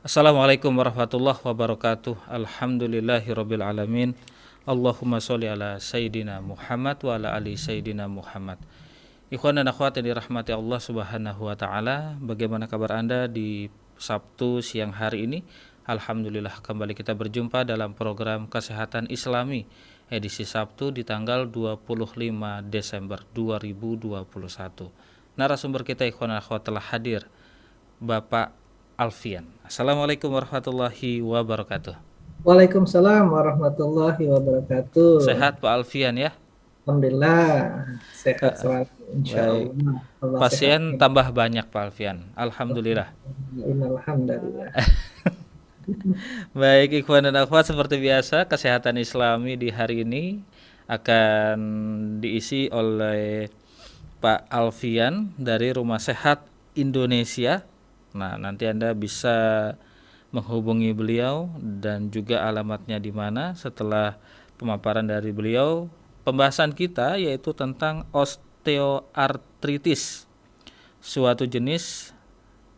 Assalamualaikum warahmatullahi wabarakatuh. Alhamdulillahirabbil alamin. Allahumma sholli ala sayyidina Muhammad wa ala ali sayyidina Muhammad. Ikhwan dan akhwat yang dirahmati Allah Subhanahu wa taala, bagaimana kabar Anda di Sabtu siang hari ini? Alhamdulillah kembali kita berjumpa dalam program Kesehatan Islami edisi Sabtu di tanggal 25 Desember 2021. Narasumber kita ikhwan dan akhwat telah hadir, Bapak Alfian. Assalamualaikum warahmatullahi wabarakatuh. Waalaikumsalam warahmatullahi wabarakatuh. Sehat Pak Alfian ya? Alhamdulillah sehat Eh, selalu, insya Baik. Allah. Allah Pasien sehatkan. tambah banyak Pak Alfian. Alhamdulillah. Alhamdulillah. Baik ikhwan dan akhwat, seperti biasa kesehatan Islami di hari ini akan diisi oleh Pak Alfian dari Rumah Sehat Indonesia. Nah, nanti Anda bisa menghubungi beliau dan juga alamatnya di mana setelah pemaparan dari beliau. Pembahasan kita yaitu tentang osteoartritis, suatu jenis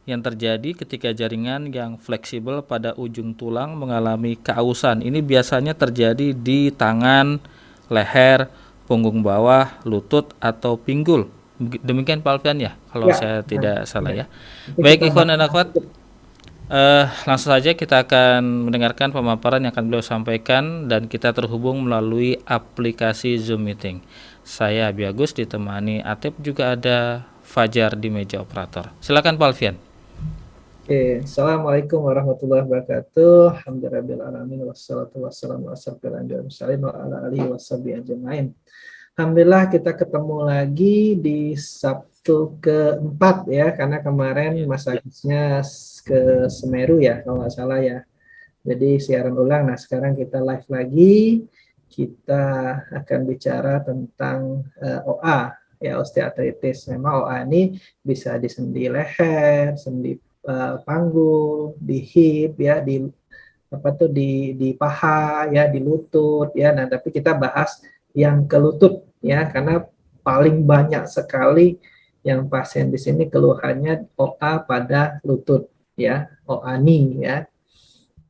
yang terjadi ketika jaringan yang fleksibel pada ujung tulang mengalami keausan. Ini biasanya terjadi di tangan, leher, punggung bawah, lutut, atau pinggul. Demikian Pak Alfian ya, kalau Ya, saya tidak salah ya. ya. Nanti kita Baik ikhwan dan bahas. akhwat, langsung saja kita akan mendengarkan pemaparan yang akan beliau sampaikan dan kita terhubung melalui aplikasi Zoom Meeting. Saya Abi Agus ditemani Atep, juga ada Fajar di meja operator. Silakan Pak Alfian. Oke, Assalamualaikum warahmatullahi wabarakatuh. Alhamdulillahirrahmanirrahim. Wassalatu wassalamu ala asyrofil anbiya'i wal mursalin wa ala alihi washabihi ajmain. Alhamdulillah kita ketemu lagi di Sabtu keempat ya, karena kemarin Mas Agusnya ke Semeru ya, kalau nggak salah ya. Jadi siaran ulang. Nah sekarang kita live lagi. Kita akan bicara tentang OA ya, osteoartritis. Memang OA ini bisa di sendi leher, sendi panggul, di hip ya, di apa tuh di paha ya, di lutut ya. Nah, tapi kita bahas yang ke lutut ya, karena paling banyak sekali yang pasien di sini keluhannya OA pada lutut ya, OA knee ya.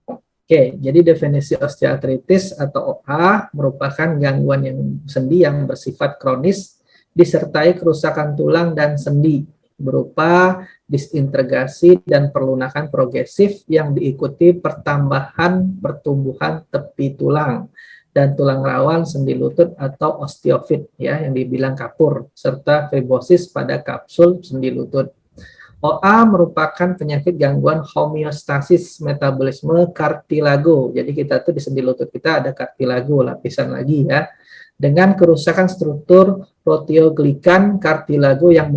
Oke, jadi definisi osteoartritis atau OA merupakan gangguan yang sendi yang bersifat kronis disertai kerusakan tulang dan sendi berupa disintegrasi dan perlunakan progresif yang diikuti pertambahan pertumbuhan tepi tulang dan tulang rawan sendi lutut atau osteofit ya, yang dibilang kapur, serta fibrosis pada kapsul sendi lutut. OA merupakan penyakit gangguan homeostasis metabolisme kartilago. Jadi kita tuh di sendi lutut kita ada kartilago, lapisan lagi ya, dengan kerusakan struktur proteoglikan kartilago yang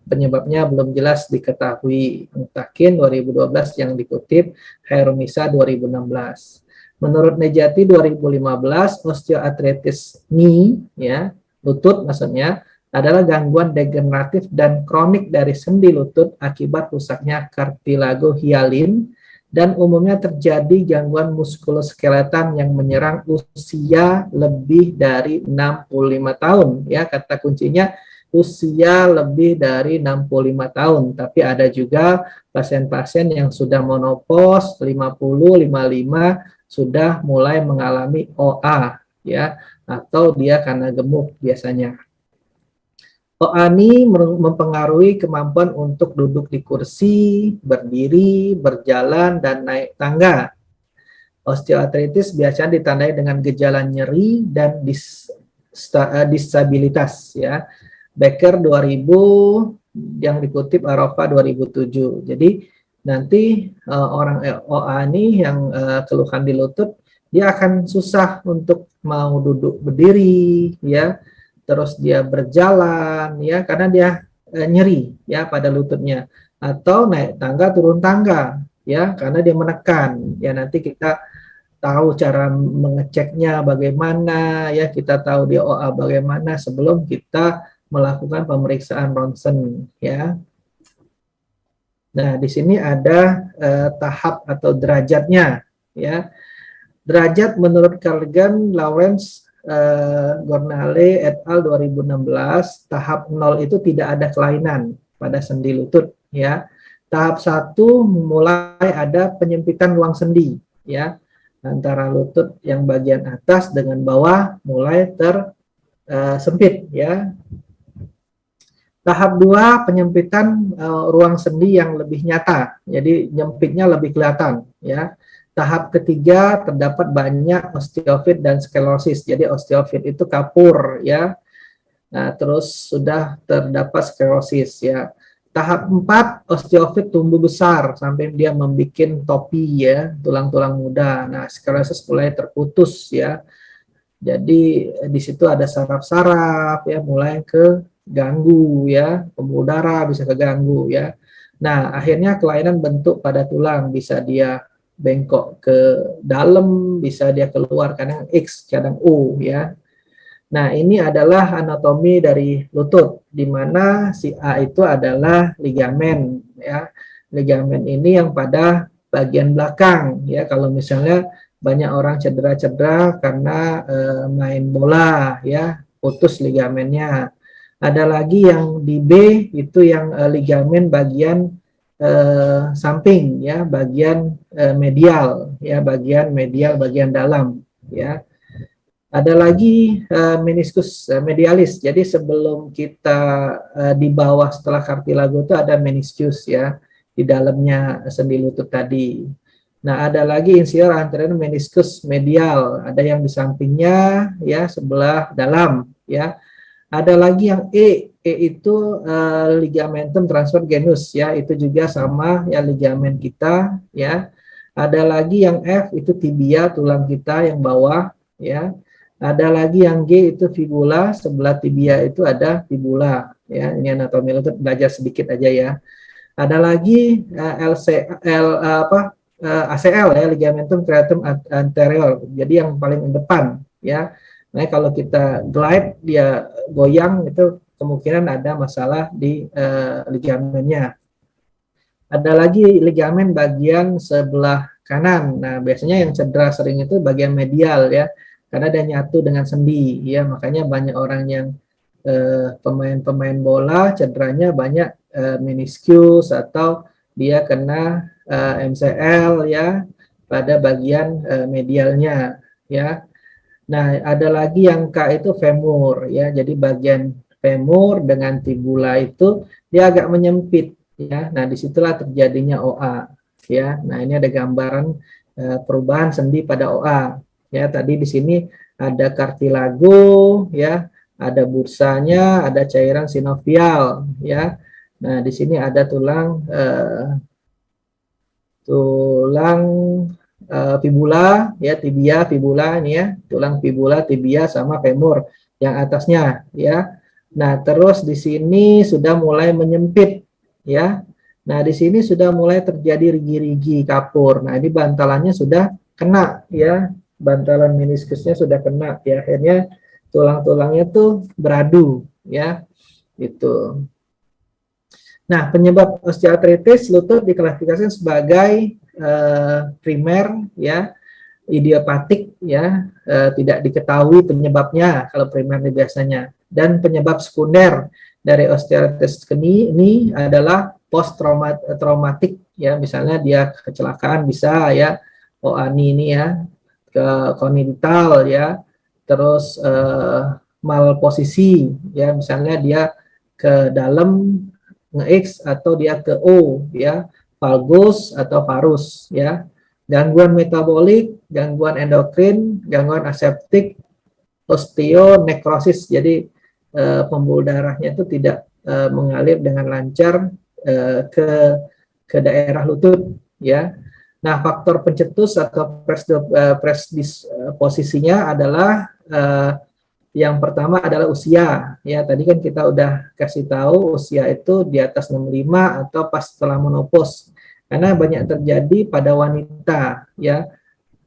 penyebabnya belum jelas diketahui. Mutakin 2012 yang dikutip, Heromisa 2016. Menurut Nejati 2015, osteoartritis knee ya, lutut maksudnya, adalah gangguan degeneratif dan kronik dari sendi lutut akibat rusaknya kartilago hialin dan umumnya terjadi gangguan muskuloskeletal yang menyerang usia lebih dari 65 tahun ya, kata kuncinya usia lebih dari 65 tahun, tapi ada juga pasien-pasien yang sudah menopause 50, 55 sudah mulai mengalami OA ya, atau dia karena gemuk biasanya. OANI mempengaruhi kemampuan untuk duduk di kursi, berdiri, berjalan, dan naik tangga. Osteoartritis biasanya ditandai dengan gejala nyeri dan disabilitas ya. Becker 2000 yang dikutip Arofa 2007. Jadi nanti orang OA ini yang keluhan di lutut, dia akan susah untuk mau duduk berdiri ya, terus dia berjalan ya, karena dia nyeri ya pada lututnya, atau naik tangga turun tangga ya, karena dia menekan ya. Nanti kita tahu cara mengeceknya bagaimana ya, kita tahu dia OA bagaimana sebelum kita melakukan pemeriksaan ronsen ya. Nah, di sini ada tahap atau derajatnya ya. Derajat menurut Carlegan, Lawrence, Gornale et al. 2016, tahap 0 itu tidak ada kelainan pada sendi lutut ya. Tahap 1 mulai ada penyempitan ruang sendi ya, antara lutut yang bagian atas dengan bawah mulai tersempit ya. Tahap 2 penyempitan ruang sendi yang lebih nyata, jadi nyempitnya lebih kelihatan ya. Tahap ketiga terdapat banyak osteofit dan sklerosis, jadi osteofit itu kapur ya. Nah, terus sudah terdapat sklerosis ya. Tahap 4 osteofit tumbuh besar sampai dia membuat topi ya, tulang-tulang muda. Nah, sklerosis mulai terputus ya. Jadi di situ ada saraf-saraf ya, mulai ke ganggu ya, pembuluh darah bisa keganggu ya. Nah, akhirnya kelainan bentuk pada tulang, bisa dia bengkok ke dalam, bisa dia keluar, kadang X, kadang O ya. Nah, ini adalah anatomi dari lutut, di mana si A itu adalah ligamen ya. Ligamen ini yang pada bagian belakang ya. Kalau misalnya banyak orang cedera-cedera karena main bola ya, putus ligamennya. Ada lagi yang di B itu yang ligamen bagian samping ya, bagian medial ya, bagian medial bagian dalam ya. Ada lagi meniskus medialis. Jadi sebelum kita di bawah setelah kartilago itu ada meniscus ya, di dalamnya sendi lutut tadi. Nah, ada lagi inferior anterior meniscus medial, ada yang di sampingnya ya, sebelah dalam ya. Ada lagi yang E itu ligamentum transversus genus ya, itu juga sama ya, ligamen kita ya. Ada lagi yang F itu tibia, tulang kita yang bawah ya. Ada lagi yang G itu fibula, sebelah tibia itu ada fibula ya. Ini anatomi lutut, belajar sedikit aja ya. Ada lagi ACL ya, ligamentum creatum anterior. Jadi yang paling depan ya. Nah, kalau kita glide dia goyang itu kemungkinan ada masalah di ligamennya. Ada lagi ligamen bagian sebelah kanan. Nah, biasanya yang cedera sering itu bagian medial ya, karena dia nyatu dengan sendi ya. Makanya banyak orang yang pemain-pemain bola cederanya banyak meniscus atau dia kena MCL ya pada bagian medialnya ya. Nah, ada lagi yang K itu femur ya. Jadi bagian femur dengan tibula itu dia agak menyempit ya. Nah, disitulah terjadinya OA ya. Nah, ini ada gambaran perubahan sendi pada OA ya. Tadi di sini ada kartilago ya, ada bursanya, ada cairan sinovial ya. Nah, di sini ada tulang fibula ya, tibia, fibula ini ya, tulang fibula, tibia sama femur yang atasnya ya. Nah, terus di sini sudah mulai menyempit ya. Nah, di sini sudah mulai terjadi rigi-rigi kapur. Nah, ini bantalannya sudah kena ya. Bantalan meniskusnya sudah kena ya. Akhirnya tulang-tulangnya tuh beradu ya. Itu. Nah, penyebab osteoartritis lutut diklasifikasikan sebagai primer ya, idiopatik ya, tidak diketahui penyebabnya kalau primer ini biasanya. Dan penyebab sekunder dari osteoartritis ini adalah post traumatik ya, misalnya dia kecelakaan bisa ya, OANI ini ya, ke kongenital ya, terus malposisi ya, misalnya dia ke dalam nge-X atau dia ke O ya, valgus atau varus ya, gangguan metabolik, gangguan endokrin, gangguan aseptik, osteonekrosis. Jadi pembuluh darahnya itu tidak mengalir dengan lancar ke daerah lutut ya. Nah, faktor pencetus atau predisposisinya adalah yang pertama adalah usia. Ya, tadi kan kita udah kasih tahu usia itu di atas 65 atau pas setelah menopause. Karena banyak terjadi pada wanita, ya.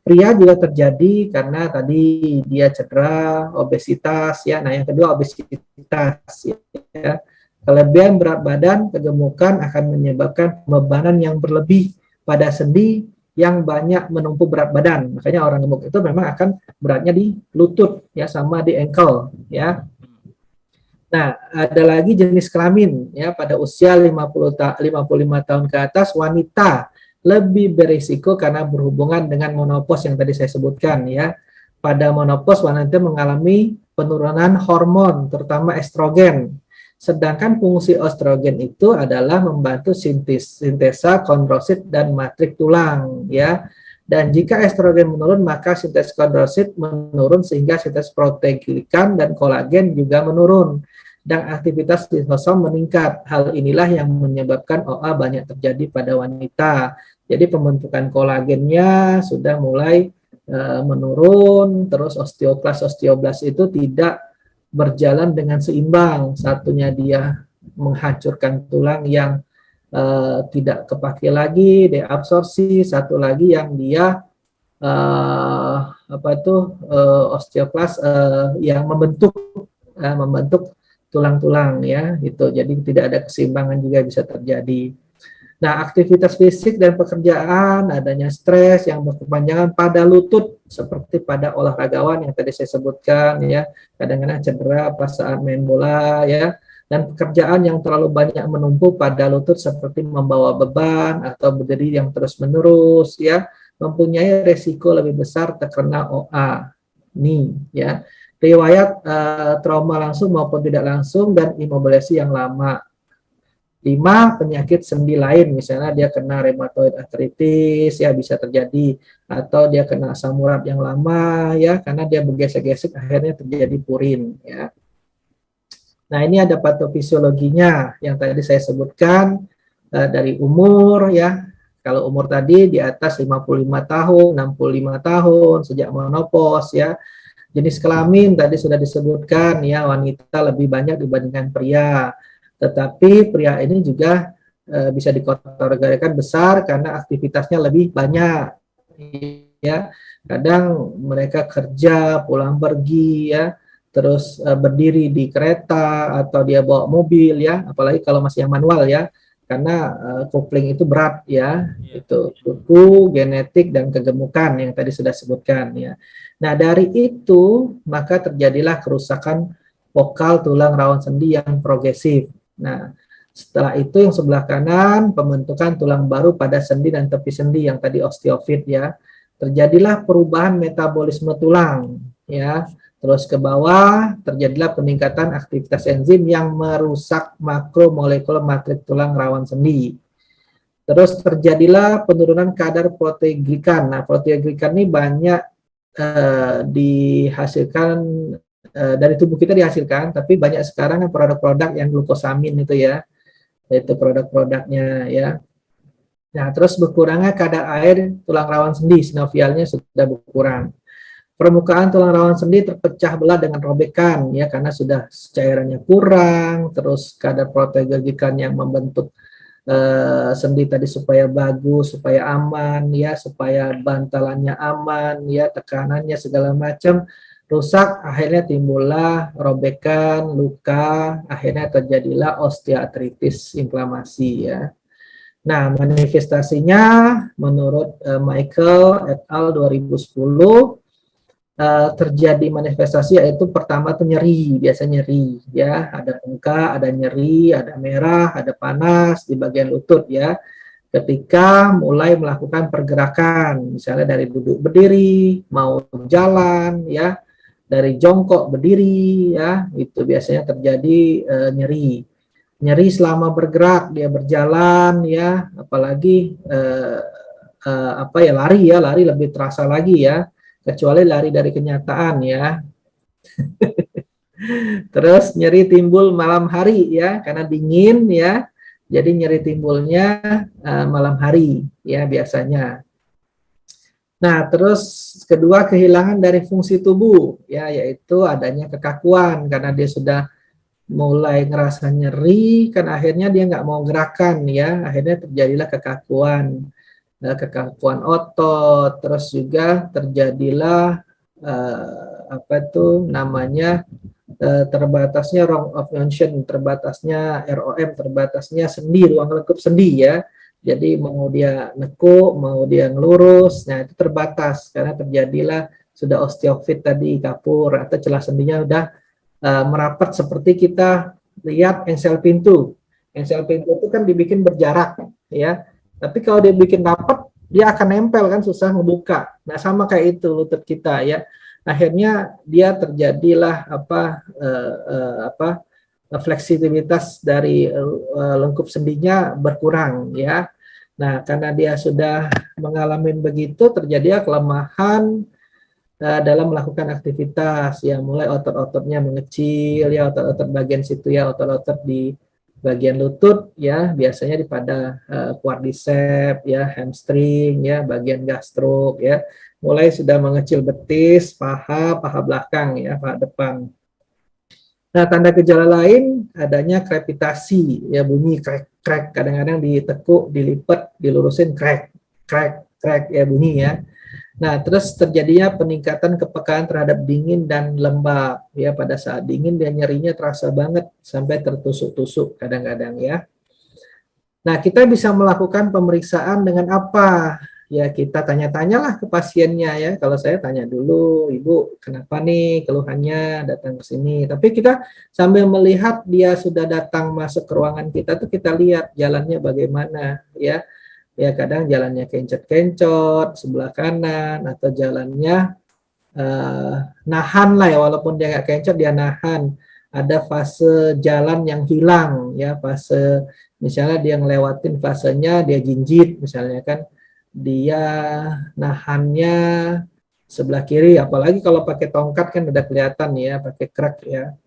Pria juga terjadi karena tadi dia cedera, obesitas, ya. Nah, yang kedua obesitas, ya. Kelebihan berat badan, kegemukan akan menyebabkan bebanan yang berlebih pada sendi yang banyak menumpuk berat badan. Makanya orang gemuk itu memang akan beratnya di lutut ya, sama di ankle ya. Nah, ada lagi jenis kelamin ya, pada usia 55 tahun ke atas wanita lebih berisiko karena berhubungan dengan menopause yang tadi saya sebutkan ya. Pada menopause wanita mengalami penurunan hormon terutama estrogen. Sedangkan fungsi estrogen itu adalah membantu sintesa kondrosit dan matrik tulang ya. Dan jika estrogen menurun maka sintesis kondrosit menurun sehingga sintesis protein glikan dan kolagen juga menurun dan aktivitas lisosom meningkat. Hal inilah yang menyebabkan OA banyak terjadi pada wanita. Jadi pembentukan kolagennya sudah mulai menurun, terus osteoklas itu tidak berjalan dengan seimbang. Satunya dia menghancurkan tulang yang tidak kepake lagi, deabsorpsi. Satu lagi yang dia osteoklas yang membentuk tulang-tulang ya, gitu. Jadi tidak ada keseimbangan juga bisa terjadi. Nah, aktivitas fisik dan pekerjaan, adanya stres yang berkepanjangan pada lutut seperti pada olahragawan yang tadi saya sebutkan ya, kadang-kadang cedera pas saat main bola ya, dan pekerjaan yang terlalu banyak menumpuk pada lutut seperti membawa beban atau berdiri yang terus-menerus ya, mempunyai resiko lebih besar terkena OA. Nih ya. Riwayat trauma langsung maupun tidak langsung dan imobilisasi yang lama. 5, penyakit sendi lain, misalnya dia kena rheumatoid arthritis, ya bisa terjadi, atau dia kena asam urat yang lama, ya, karena dia bergesek-gesek, akhirnya terjadi purin, ya. Nah, ini ada patofisiologinya yang tadi saya sebutkan, dari umur, ya, kalau umur tadi di atas 55 tahun, 65 tahun, sejak menopause, ya. Jenis kelamin tadi sudah disebutkan, ya, wanita lebih banyak dibandingkan pria. Tetapi pria ini juga bisa dikategorikan besar karena aktivitasnya lebih banyak ya. Kadang mereka kerja, pulang pergi ya, terus berdiri di kereta atau dia bawa mobil ya, apalagi kalau masih yang manual ya. Karena kopling itu berat ya, itu suhu, genetik dan kegemukan yang tadi sudah sebutkan ya. Nah, dari itu maka terjadilah kerusakan vokal tulang rawan sendi yang progresif. Nah, setelah itu yang sebelah kanan pembentukan tulang baru pada sendi dan tepi sendi yang tadi osteofit ya. Terjadilah perubahan metabolisme tulang ya. Terus ke bawah terjadilah peningkatan aktivitas enzim yang merusak makromolekul matrik tulang rawan sendi. Terus terjadilah penurunan kadar protein glikan. Nah, protein glikan ini banyak dihasilkan dari tubuh kita dihasilkan, tapi banyak sekarang produk-produk yang glukosamin itu ya, itu produk-produknya ya. Nah, terus berkurangnya kadar air tulang rawan sendi, sinovialnya sudah berkurang. Permukaan tulang rawan sendi terpecah belah dengan robekan ya, karena sudah cairannya kurang, terus kadar protein glikan yang membentuk sendi tadi supaya bagus, supaya aman ya, supaya bantalannya aman ya, tekanannya segala macam rusak, akhirnya timbullah robekan, luka, akhirnya terjadilah osteoartritis, inflamasi ya. Nah, manifestasinya menurut Michael et al. 2010 terjadi manifestasi yaitu pertama tuh nyeri, biasa nyeri ya, ada bengkak, ada nyeri, ada merah, ada panas di bagian lutut ya. Ketika mulai melakukan pergerakan, misalnya dari duduk berdiri, mau jalan ya, dari jongkok berdiri ya, itu biasanya terjadi nyeri. Nyeri selama bergerak, dia berjalan ya, apalagi lari ya, lari lebih terasa lagi ya, kecuali lari dari kenyataan ya. Terus nyeri timbul malam hari ya, karena dingin ya, jadi nyeri timbulnya malam hari ya biasanya. Nah, terus kedua kehilangan dari fungsi tubuh ya, yaitu adanya kekakuan karena dia sudah mulai ngerasa nyeri, kan akhirnya dia nggak mau gerakan ya, akhirnya terjadilah kekakuan otot, terus juga terjadilah terbatasnya range of motion, terbatasnya ROM, terbatasnya sendi, ruang lingkup sendi ya. Jadi mau dia nekuk, mau dia ngelurus, nah itu terbatas karena terjadilah sudah osteofit tadi kapur atau celah sendinya udah merapat seperti kita lihat engsel pintu. Engsel pintu itu kan dibikin berjarak, ya. Tapi kalau dia bikin rapat, dia akan nempel kan, susah ngebuka. Nah, sama kayak itu lutut kita, ya. Akhirnya dia terjadilah fleksibilitas dari lengkup sendinya berkurang, ya. Nah, karena dia sudah mengalami begitu, terjadi kelemahan dalam melakukan aktivitas, ya, mulai otot-ototnya mengecil, ya, otot-otot bagian situ, ya, otot-otot di bagian lutut, ya, biasanya pada quadricep, ya, hamstring, ya, bagian gastrok, ya, mulai sudah mengecil betis, paha belakang, ya, paha depan. Nah, tanda gejala lain adanya krepitasi, ya, bunyi krek, kadang-kadang ditekuk, dilipat, dilurusin, krek, ya, bunyi, ya. Nah, terus terjadinya peningkatan kepekaan terhadap dingin dan lembab, ya. Pada saat dingin dia nyerinya terasa banget sampai tertusuk-tusuk kadang-kadang, ya. Nah, kita bisa melakukan pemeriksaan dengan apa? Ya, kita tanya-tanyalah ke pasiennya, ya. Kalau saya tanya dulu, Ibu, kenapa nih keluhannya datang ke sini? Tapi kita sambil melihat dia sudah datang masuk ke ruangan kita tuh kita lihat jalannya bagaimana, ya. Ya, kadang jalannya kencot-kencot sebelah kanan, atau jalannya nahan lah, ya, walaupun dia nggak kencot dia nahan. Ada fase jalan yang hilang, ya, fase misalnya dia ngelewatin fasenya dia jinjit misalnya kan, dia nahannya sebelah kiri, apalagi kalau pakai tongkat kan udah kelihatan, ya, pakai krek, ya.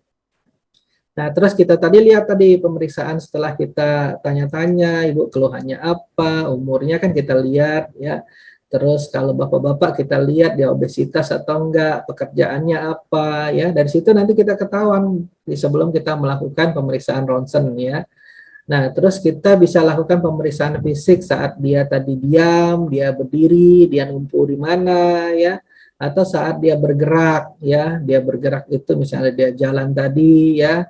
Nah, terus kita tadi lihat tadi pemeriksaan setelah kita tanya-tanya, Ibu keluhannya apa, umurnya kan kita lihat, ya. Terus kalau bapak-bapak kita lihat dia obesitas atau enggak, pekerjaannya apa, ya. Dari situ nanti kita ketahuan sebelum kita melakukan pemeriksaan ronsen, ya. Nah, terus kita bisa lakukan pemeriksaan fisik saat dia tadi diam, dia berdiri, dia ngumpul di mana, ya. Atau saat dia bergerak, ya. Dia bergerak itu misalnya dia jalan tadi, ya,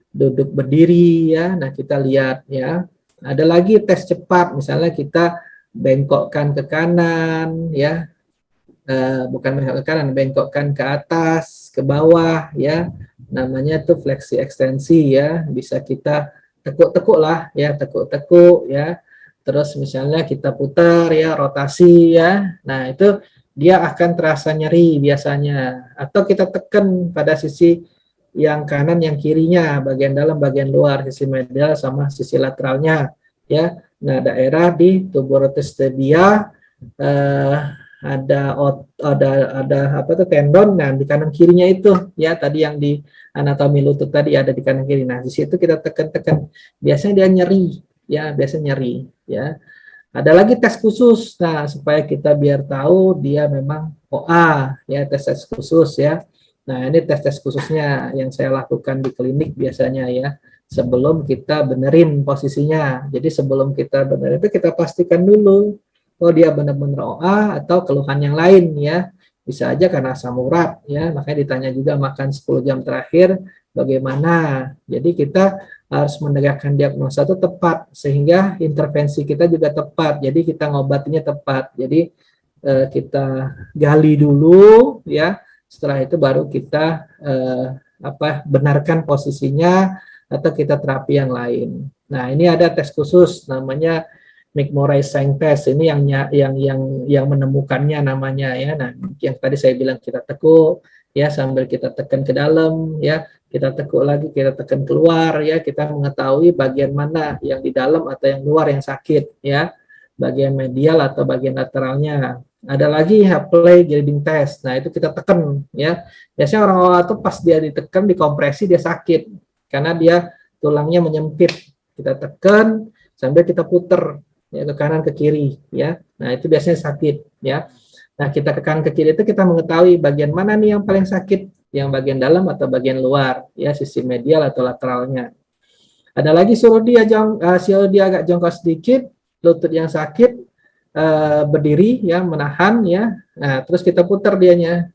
duduk berdiri, ya. Nah, kita lihat, ya. Ada lagi tes cepat, misalnya kita bengkokkan ke kanan, ya. Bukan bengkok ke kanan, bengkokkan ke atas, ke bawah, ya. Namanya tuh fleksi ekstensi, ya. Bisa kita tekuk-tekuk lah, ya, tekuk-tekuk, ya. Terus misalnya kita putar, ya, rotasi, ya. Nah, itu dia akan terasa nyeri biasanya. Atau kita tekan pada sisi yang kanan, yang kirinya, bagian dalam, bagian luar, sisi medial sama sisi lateralnya, ya. Nah, daerah di tuburotus tibia ada apa tuh tendon, nah di kanan kirinya itu, ya, tadi yang di anatomi lutut tadi ada di kanan kiri. Nah, di situ kita tekan-tekan, biasanya dia nyeri, ya, biasanya nyeri, ya. Ada lagi tes khusus, nah, supaya kita biar tahu dia memang OA, ya, tes khusus, ya. Nah, ini tes khususnya yang saya lakukan di klinik biasanya, ya, sebelum kita benerin posisinya. Jadi sebelum kita benerin itu kita pastikan dulu, oh dia benar-benar OA atau keluhan yang lain, ya. Bisa aja karena asam urat, ya, makanya ditanya juga makan 10 jam terakhir bagaimana. Jadi kita harus menegakkan diagnosa itu tepat, sehingga intervensi kita juga tepat. Jadi kita ngobatinya tepat. Jadi kita gali dulu, ya. Setelah itu baru kita benarkan posisinya atau kita terapi yang lain. Nah, ini ada tes khusus namanya McMurray-Seng test. Ini yang menemukannya namanya, ya. Nah, yang tadi saya bilang kita tekuk, ya, sambil kita tekan ke dalam, ya, kita tekuk lagi, kita tekan keluar, ya, kita mengetahui bagian mana yang di dalam atau yang luar yang sakit, ya, bagian medial atau bagian lateralnya. Ada lagi Hapley Gilding test. Nah, itu kita tekan, ya. Biasanya orang-orang itu pas dia ditekan, dikompresi, dia sakit karena dia tulangnya menyempit. Kita tekan sambil kita puter, ya, ke kanan ke kiri, ya. Nah, itu biasanya sakit, ya. Nah, kita ke kanan ke kiri itu kita mengetahui bagian mana nih yang paling sakit, yang bagian dalam atau bagian luar, ya, sisi medial atau lateralnya. Ada lagi suruh dia agak jongkok sedikit, lutut yang sakit, berdiri, ya, menahan, ya. Nah, terus kita putar dianya,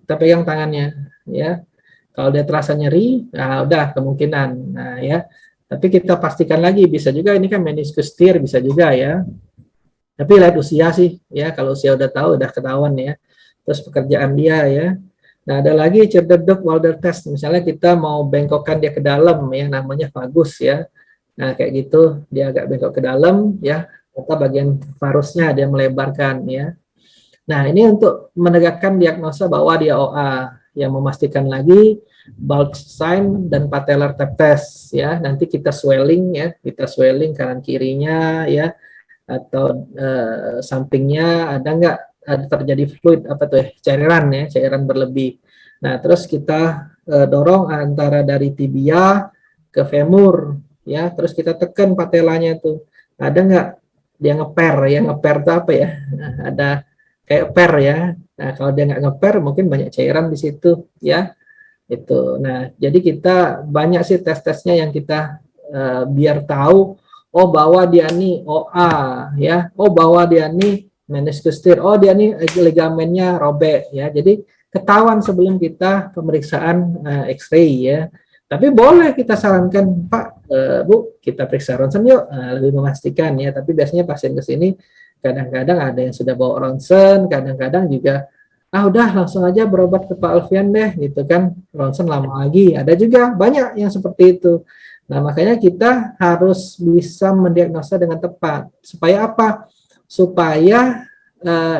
kita pegang tangannya, ya. Kalau dia terasa nyeri, nah udah kemungkinan, nah, ya. Tapi kita pastikan lagi, bisa juga ini kan meniscus tear, bisa juga, ya. Tapi lihat usia sih, ya. Kalau usia udah tahu, udah ketahuan, ya. Terus pekerjaan dia, ya. Nah, ada lagi Cherderdorf Walder test. Misalnya kita mau bengkokkan dia ke dalam ya, namanya vagus ya. Nah, kayak gitu dia agak bengkok ke dalam ya, atau bagian varusnya dia melebarkan ya. Nah, ini untuk menegakkan diagnosa bahwa dia OA, yang memastikan lagi bulge sign dan patellar tap test ya. Nanti kita swelling ya, kita swelling kanan kirinya ya, atau sampingnya ada nggak ada terjadi fluid apa tuh ya, cairan berlebih. Nah, terus kita dorong antara dari tibia ke femur ya, terus kita tekan patelanya tuh. Ada nggak dia ngeper ya, ngeper itu apa ya? Nah, ada kayak per ya. Nah, kalau dia nggak ngeper mungkin banyak cairan di situ ya. Itu. Nah, jadi kita banyak sih tes-tesnya yang kita biar tahu oh bahwa dia nih OA ya, oh bahwa dia nih meniscus tear, oh dia nih ligamennya robek ya. Jadi ketahuan sebelum kita pemeriksaan X-ray ya. Tapi boleh kita sarankan Pak, Bu, kita periksa ronsen yuk, lebih memastikan ya. Tapi biasanya pasien ke sini kadang-kadang ada yang sudah bawa ronsen, kadang-kadang juga udah langsung aja berobat ke Pak Alfian deh gitu kan, ronsen lama lagi. Ada juga banyak yang seperti itu. Nah, makanya kita harus bisa mendiagnosa dengan tepat. Supaya apa? Supaya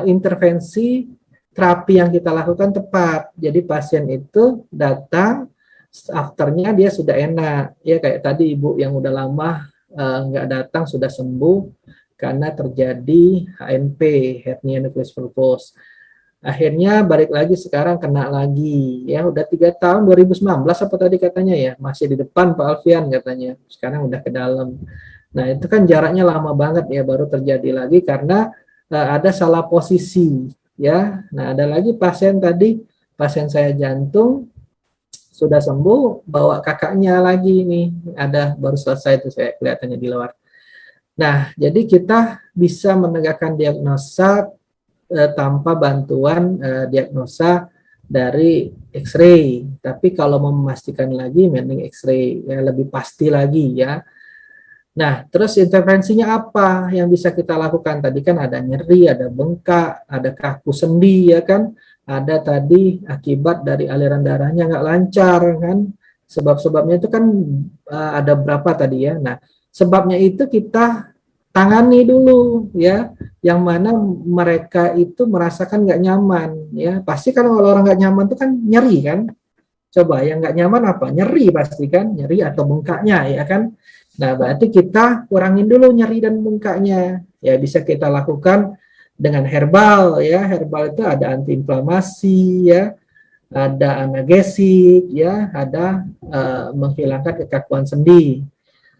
intervensi terapi yang kita lakukan tepat. Jadi pasien itu datang, afternya dia sudah enak. Ya kayak tadi Ibu yang udah lama nggak datang sudah sembuh karena terjadi HNP, hernia nucleus pulposus. Akhirnya balik lagi sekarang kena lagi ya, udah 3 tahun, 2019 apa tadi katanya ya, masih di depan Pak Alfian katanya, sekarang udah ke dalam. Nah itu kan jaraknya lama banget ya, baru terjadi lagi karena ada salah posisi ya. Nah ada lagi pasien tadi, pasien saya jantung sudah sembuh, bawa kakaknya lagi nih, ada baru selesai itu saya kelihatannya di luar. Nah jadi kita bisa menegakkan diagnosa tanpa bantuan diagnosa dari X-ray. Tapi kalau mau memastikan lagi, mending X-ray ya, lebih pasti lagi ya. Nah, terus intervensinya apa yang bisa kita lakukan? Tadi kan ada nyeri, ada bengkak, ada kaku sendi ya kan, ada tadi akibat dari aliran darahnya nggak lancar kan. Sebab-sebabnya itu kan ada berapa tadi ya. Nah, sebabnya itu kita tangani dulu ya, yang mana mereka itu merasakan nggak nyaman ya. Pasti kan kalau orang nggak nyaman itu kan nyeri kan. Coba yang nggak nyaman apa? Nyeri pasti kan, nyeri atau bengkaknya ya kan. Nah berarti kita kurangin dulu nyeri dan bengkaknya. Ya bisa kita lakukan dengan herbal ya. Herbal itu ada antiinflamasi ya, ada analgesik ya, ada menghilangkan kekakuan sendi.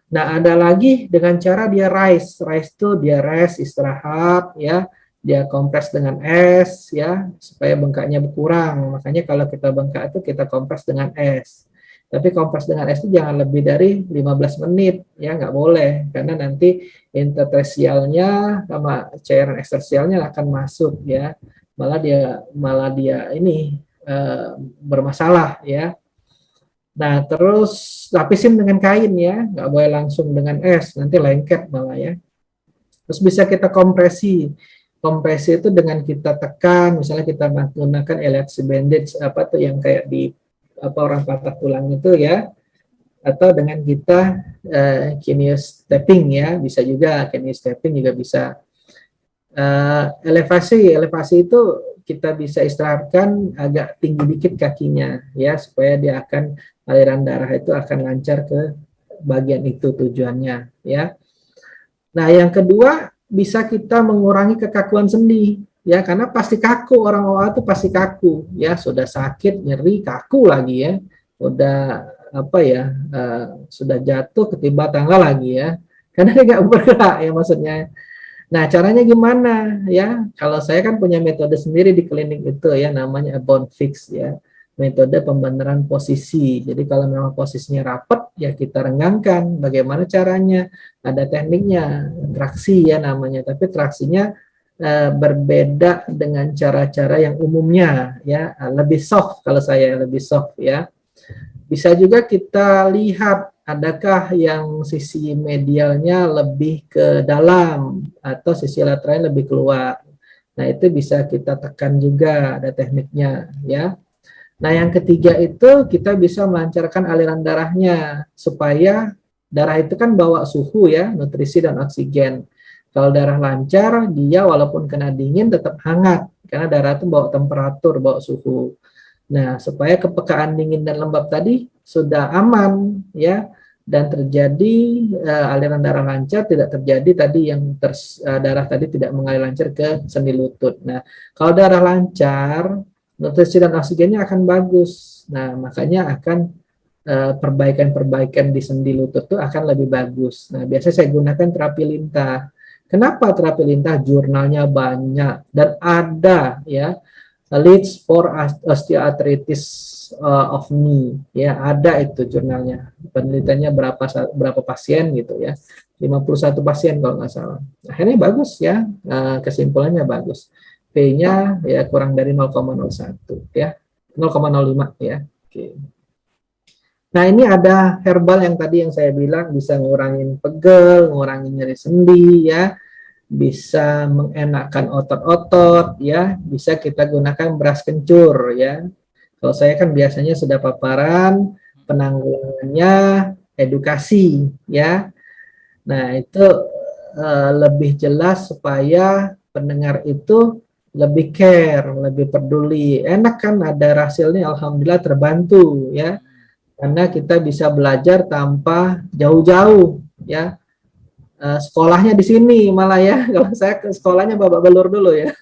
Nah, ada lagi dengan cara dia rise. Rise itu dia rest, istirahat, ya. Dia kompres dengan es, ya, supaya bengkaknya berkurang. Makanya kalau kita bengkak itu kita kompres dengan es. Tapi kompres dengan es itu jangan lebih dari 15 menit, ya, nggak boleh. Karena nanti interstisialnya sama cairan ekstersialnya akan masuk, ya. Malah dia ini bermasalah, ya. Nah, terus lapisin dengan kain ya, nggak boleh langsung dengan es, nanti lengket malah ya. Terus bisa kita kompresi. Kompresi itu dengan kita tekan, misalnya kita menggunakan elastic bandage apa tuh yang kayak di apa orang patah tulang itu ya, atau dengan kita kinesiotaping ya, bisa juga kinesiotaping juga bisa. Elevasi itu kita bisa istirahatkan agak tinggi dikit kakinya ya, supaya dia akan aliran darah itu akan lancar ke bagian itu tujuannya ya. Nah yang kedua bisa kita mengurangi kekakuan sendi ya, karena pasti kaku, orang OA itu pasti kaku ya, sudah sakit nyeri kaku lagi ya, udah apa ya sudah jatuh ketimpa tangga lagi ya, karena dia nggak bergerak ya maksudnya. Nah, caranya gimana ya? Kalau saya kan punya metode sendiri di klinik itu ya, namanya bone fix ya. Metode pembenaran posisi. Jadi kalau memang posisinya rapat ya kita renggangkan. Bagaimana caranya? Ada tekniknya, traksi ya namanya. Tapi traksinya berbeda dengan cara-cara yang umumnya ya. Lebih soft kalau saya lebih soft ya. Bisa juga kita lihat adakah yang sisi medialnya lebih ke dalam atau sisi lateralnya lebih keluar. Nah, itu bisa kita tekan juga, ada tekniknya ya. Nah, yang ketiga itu kita bisa melancarkan aliran darahnya supaya darah itu kan bawa suhu ya, nutrisi dan oksigen. Kalau darah lancar, dia walaupun kena dingin tetap hangat karena darah itu bawa temperatur, bawa suhu. Nah, supaya kepekaan dingin dan lembab tadi sudah aman ya dan terjadi aliran darah lancar, tidak terjadi tadi yang darah tadi tidak mengalir lancar ke sendi lutut. Nah, kalau darah lancar, nutrisi dan oksigennya akan bagus. Nah, makanya akan perbaikan-perbaikan di sendi lutut itu akan lebih bagus. Nah, biasanya saya gunakan terapi lintah. Kenapa terapi lintah? Jurnalnya banyak dan ada ya, leads for osteoarthritis of knee, ya ada itu jurnalnya, penelitiannya berapa pasien gitu ya, 51 pasien kalau nggak salah. Akhirnya bagus ya, kesimpulannya bagus, P-nya ya kurang dari 0,01 ya, 0,05 ya. Oke. Nah, ini ada herbal yang tadi yang saya bilang bisa ngurangin pegel, ngurangin nyeri sendi ya, bisa mengenakkan otot-otot ya, bisa kita gunakan beras kencur ya. Kalau saya kan biasanya sudah paparan, penanggulangannya edukasi ya. Nah, itu lebih jelas supaya pendengar itu lebih care, lebih peduli. Enak kan ada hasilnya, alhamdulillah terbantu ya. Karena kita bisa belajar tanpa jauh-jauh ya. Sekolahnya di sini malah ya. Kalau saya ke sekolahnya babak belur dulu ya.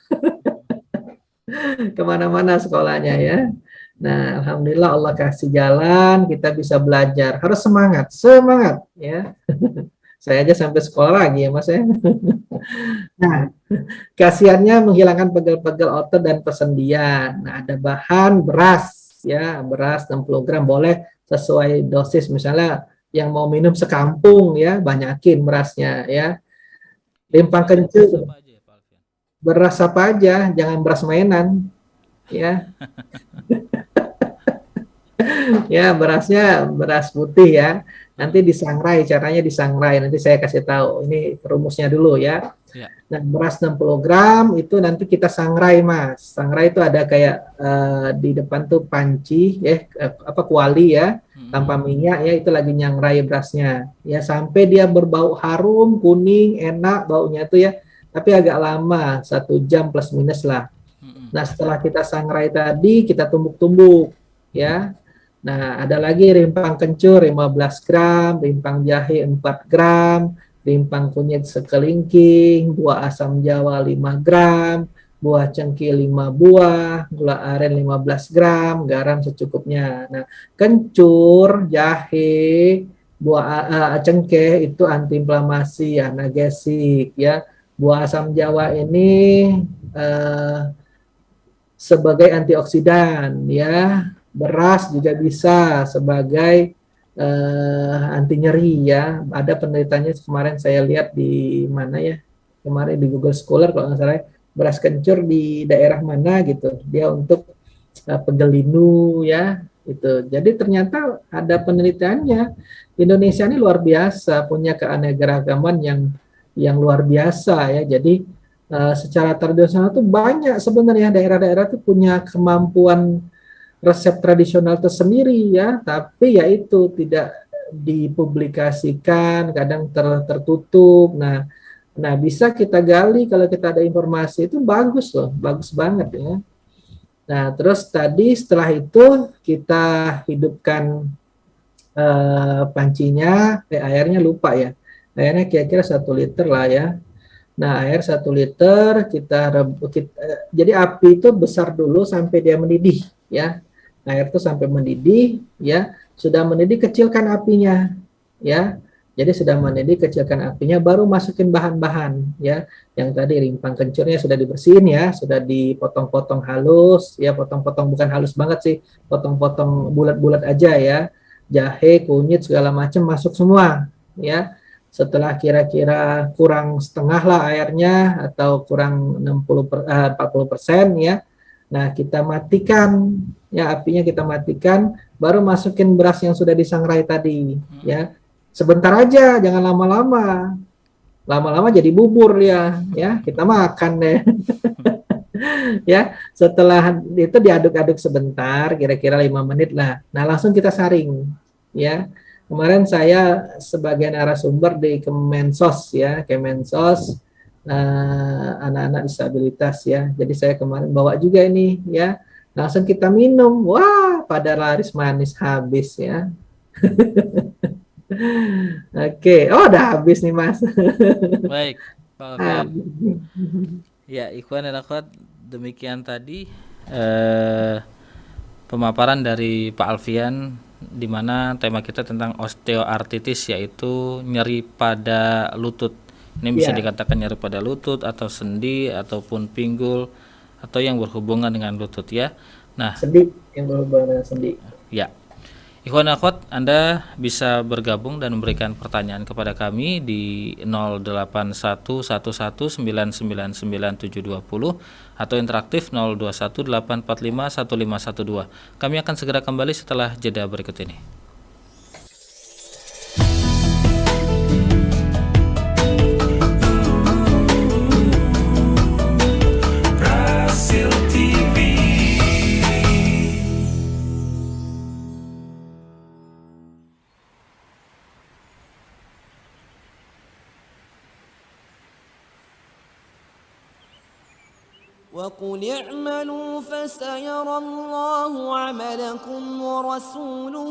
Kemana-mana sekolahnya ya. Nah, alhamdulillah Allah kasih jalan, kita bisa belajar. Harus semangat, semangat ya. Saya aja sampai sekolah lagi ya Mas ya. Nah, khasiatnya menghilangkan pegel-pegel otot dan persendian. Nah, ada bahan beras ya, beras 60 gram boleh sesuai dosis, misalnya yang mau minum sekampung ya, banyakin berasnya ya. Rimpang kencur, beras apa aja, jangan beras mainan ya. Ya, berasnya beras putih ya. Nanti disangrai, caranya disangrai. Nanti saya kasih tahu. Ini rumusnya dulu ya. Ya. Nah, beras 60 gram itu nanti kita sangrai, Mas. Sangrai itu ada kayak di depan tuh panci ya, apa kuali ya, tanpa minyak ya, itu lagi nyangrai berasnya. Ya, sampai dia berbau harum, kuning, enak baunya itu ya. Tapi agak lama, 1 jam plus minus lah. Nah, setelah kita sangrai tadi, kita tumbuk-tumbuk ya. Nah, ada lagi rimpang kencur 15 gram, rimpang jahe 4 gram, rimpang kunyit sekelingking, buah asam jawa 5 gram, buah cengkeh 5 buah, gula aren 15 gram, garam secukupnya. Nah, kencur, jahe, buah cengkeh itu antiinflamasi, analgesik ya. Buah asam jawa ini sebagai antioksidan ya. Beras juga bisa sebagai anti nyeri ya. Ada penelitiannya kemarin saya lihat di mana ya, kemarin di Google Scholar kalau nggak salah, beras kencur di daerah mana gitu, dia untuk pegel linu ya itu. Jadi ternyata ada penelitiannya. Indonesia ini luar biasa, punya keanekaragaman yang luar biasa ya. Jadi secara tradisional tuh banyak sebenarnya daerah-daerah tuh punya kemampuan resep tradisional tersendiri ya, tapi ya itu tidak dipublikasikan, kadang tertutup. Nah, bisa kita gali kalau kita ada informasi itu bagus loh, bagus banget ya. Nah, terus tadi setelah itu kita hidupkan pancinya, airnya lupa ya, airnya kira-kira 1 liter lah ya. Nah, air 1 liter jadi api itu besar dulu sampai dia mendidih ya. Air itu sampai mendidih ya, sudah mendidih kecilkan apinya ya. Jadi sudah mendidih kecilkan apinya, baru masukin bahan-bahan ya. Yang tadi rimpang kencurnya sudah dibersihin ya, sudah dipotong-potong halus ya, potong-potong bukan halus banget sih, potong-potong bulat-bulat aja ya. Jahe, kunyit segala macam masuk semua ya. Setelah kira-kira kurang setengah lah airnya atau kurang 40% ya. Nah, kita matikan ya, apinya kita matikan, baru masukin beras yang sudah disangrai tadi ya. Sebentar aja, jangan lama-lama. Lama-lama jadi bubur ya, kita makan deh. Ya, setelah itu diaduk-aduk sebentar, kira-kira 5 menit lah. Nah, langsung kita saring. Ya, kemarin saya sebagai narasumber di Kemensos ya, Kemensos anak-anak disabilitas ya. Jadi saya kemarin bawa juga ini ya. Langsung kita minum. Wah, pada laris manis habis ya. Oke, oh udah habis nih Mas. Baik, Pak Alfian. Habis nih. Ya, ikhwan dan akhwat, demikian tadi eh, pemaparan dari Pak Alfian di mana tema kita tentang osteoartritis, yaitu nyeri pada lutut. Ini bisa Ya, dikatakan nyeri pada lutut atau sendi ataupun pinggul atau yang berhubungan dengan lutut ya. Nah, sendi yang berhubungan dengan sendi. ya. Ikhwan akhwat, Anda bisa bergabung dan memberikan pertanyaan kepada kami di 0811199970 atau interaktif 0218451512. Kami akan segera kembali setelah jeda berikut ini. وقل اعملوا فسيرى الله عملكم ورسوله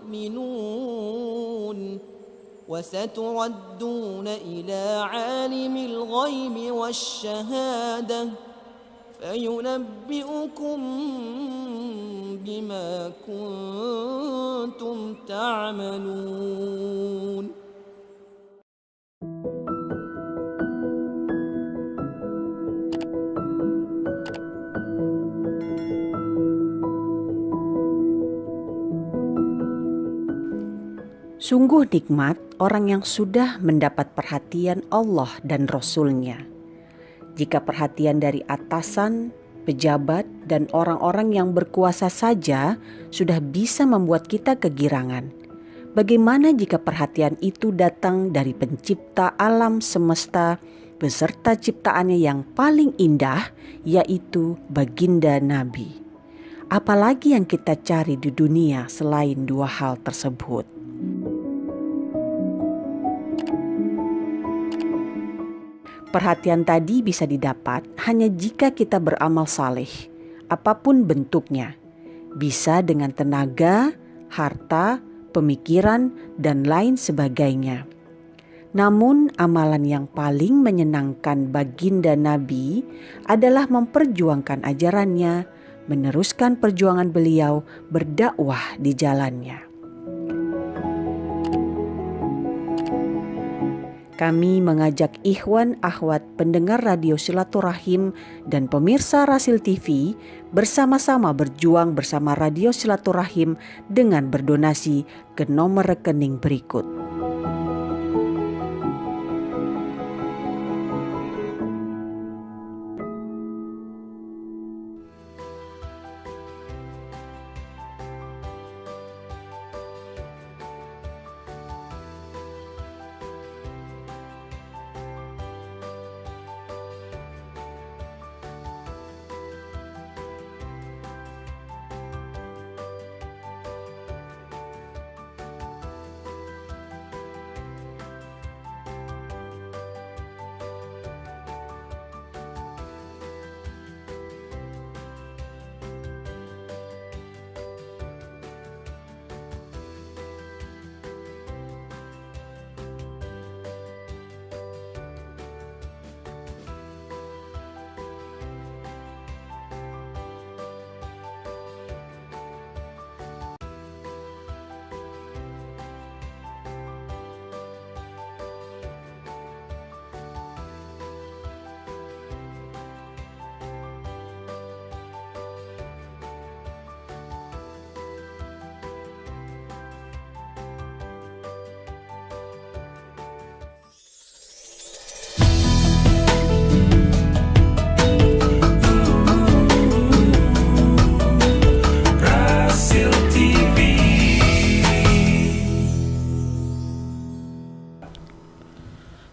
والمؤمنون وستردون إلى عالم الغيب والشهادة فينبئكم بما كنتم تعملون. Sungguh nikmat orang yang sudah mendapat perhatian Allah dan Rasul-Nya. Jika perhatian dari atasan, pejabat, dan orang-orang yang berkuasa saja sudah bisa membuat kita kegirangan, bagaimana jika perhatian itu datang dari pencipta alam semesta beserta ciptaannya yang paling indah, yaitu baginda Nabi? Apalagi yang kita cari di dunia selain dua hal tersebut? Perhatian tadi bisa didapat hanya jika kita beramal saleh, apapun bentuknya. Bisa dengan tenaga, harta, pemikiran, dan lain sebagainya. Namun amalan yang paling menyenangkan baginda Nabi adalah memperjuangkan ajarannya, meneruskan perjuangan beliau berdakwah di jalannya. Kami mengajak ikhwan akhwat pendengar radio Silaturahim dan pemirsa Rasil TV bersama-sama berjuang bersama radio Silaturahim dengan berdonasi ke nomor rekening berikut.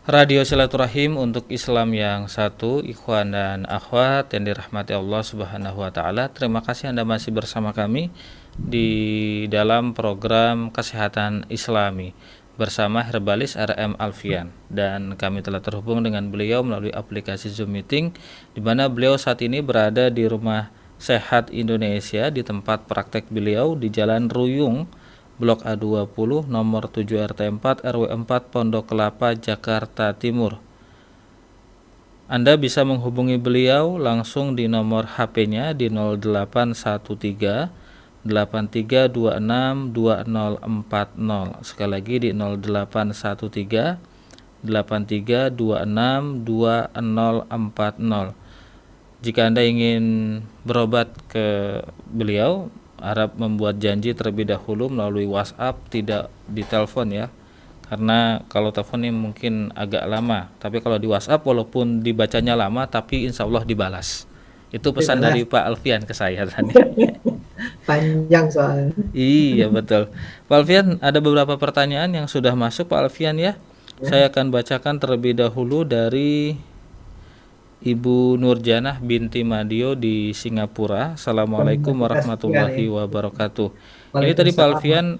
Radio Silaturahim untuk Islam yang satu, ikhwan dan akhwat yang dirahmati Allah Subhanahu wa taala. Terima kasih Anda masih bersama kami di dalam program Kesehatan Islami bersama Herbalis RM Alfian, dan kami telah terhubung dengan beliau melalui aplikasi Zoom Meeting, di mana beliau saat ini berada di Rumah Sehat Indonesia di tempat praktek beliau di Jalan Ruyung, Blok A20, nomor 7 RT 4 RW 4 Pondok Kelapa, Jakarta Timur. Anda bisa menghubungi beliau langsung di nomor HP-nya di 0813 8326 2040. Sekali lagi di 0813 8326 2040. Jika Anda ingin berobat ke beliau, harap membuat janji terlebih dahulu melalui WhatsApp, tidak di telepon ya. Karena kalau telepon ini mungkin agak lama, tapi kalau di WhatsApp walaupun dibacanya lama tapi insya Allah dibalas. Itu pesan dari Pak Alfian ke saya tadi. Panjang soalnya. Iya betul. Pak Alfian, ada beberapa pertanyaan yang sudah masuk Pak Alfian ya. Saya akan bacakan terlebih dahulu dari Ibu Nurjanah binti Madio di Singapura. Assalamualaikum warahmatullahi wabarakatuh. Ini tadi Pak Alfian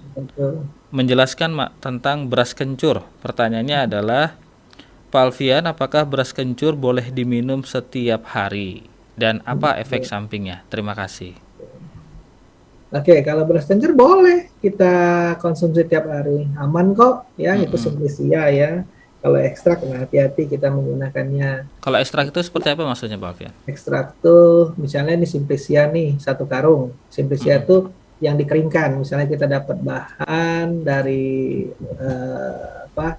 menjelaskan tentang beras kencur. Pertanyaannya adalah, Pak Alfian, apakah beras kencur boleh diminum setiap hari dan apa efek sampingnya? Terima kasih. Oke, kalau beras kencur boleh kita konsumsi tiap hari, aman kok ya. Itu Simplicia ya. Kalau ekstrak, nah hati-hati kita menggunakannya. Kalau ekstrak itu seperti apa maksudnya Pak Alfian? Ekstrak tuh misalnya ini Simplicia nih, 1 karung. Simplicia tuh yang dikeringkan. Misalnya kita dapat bahan dari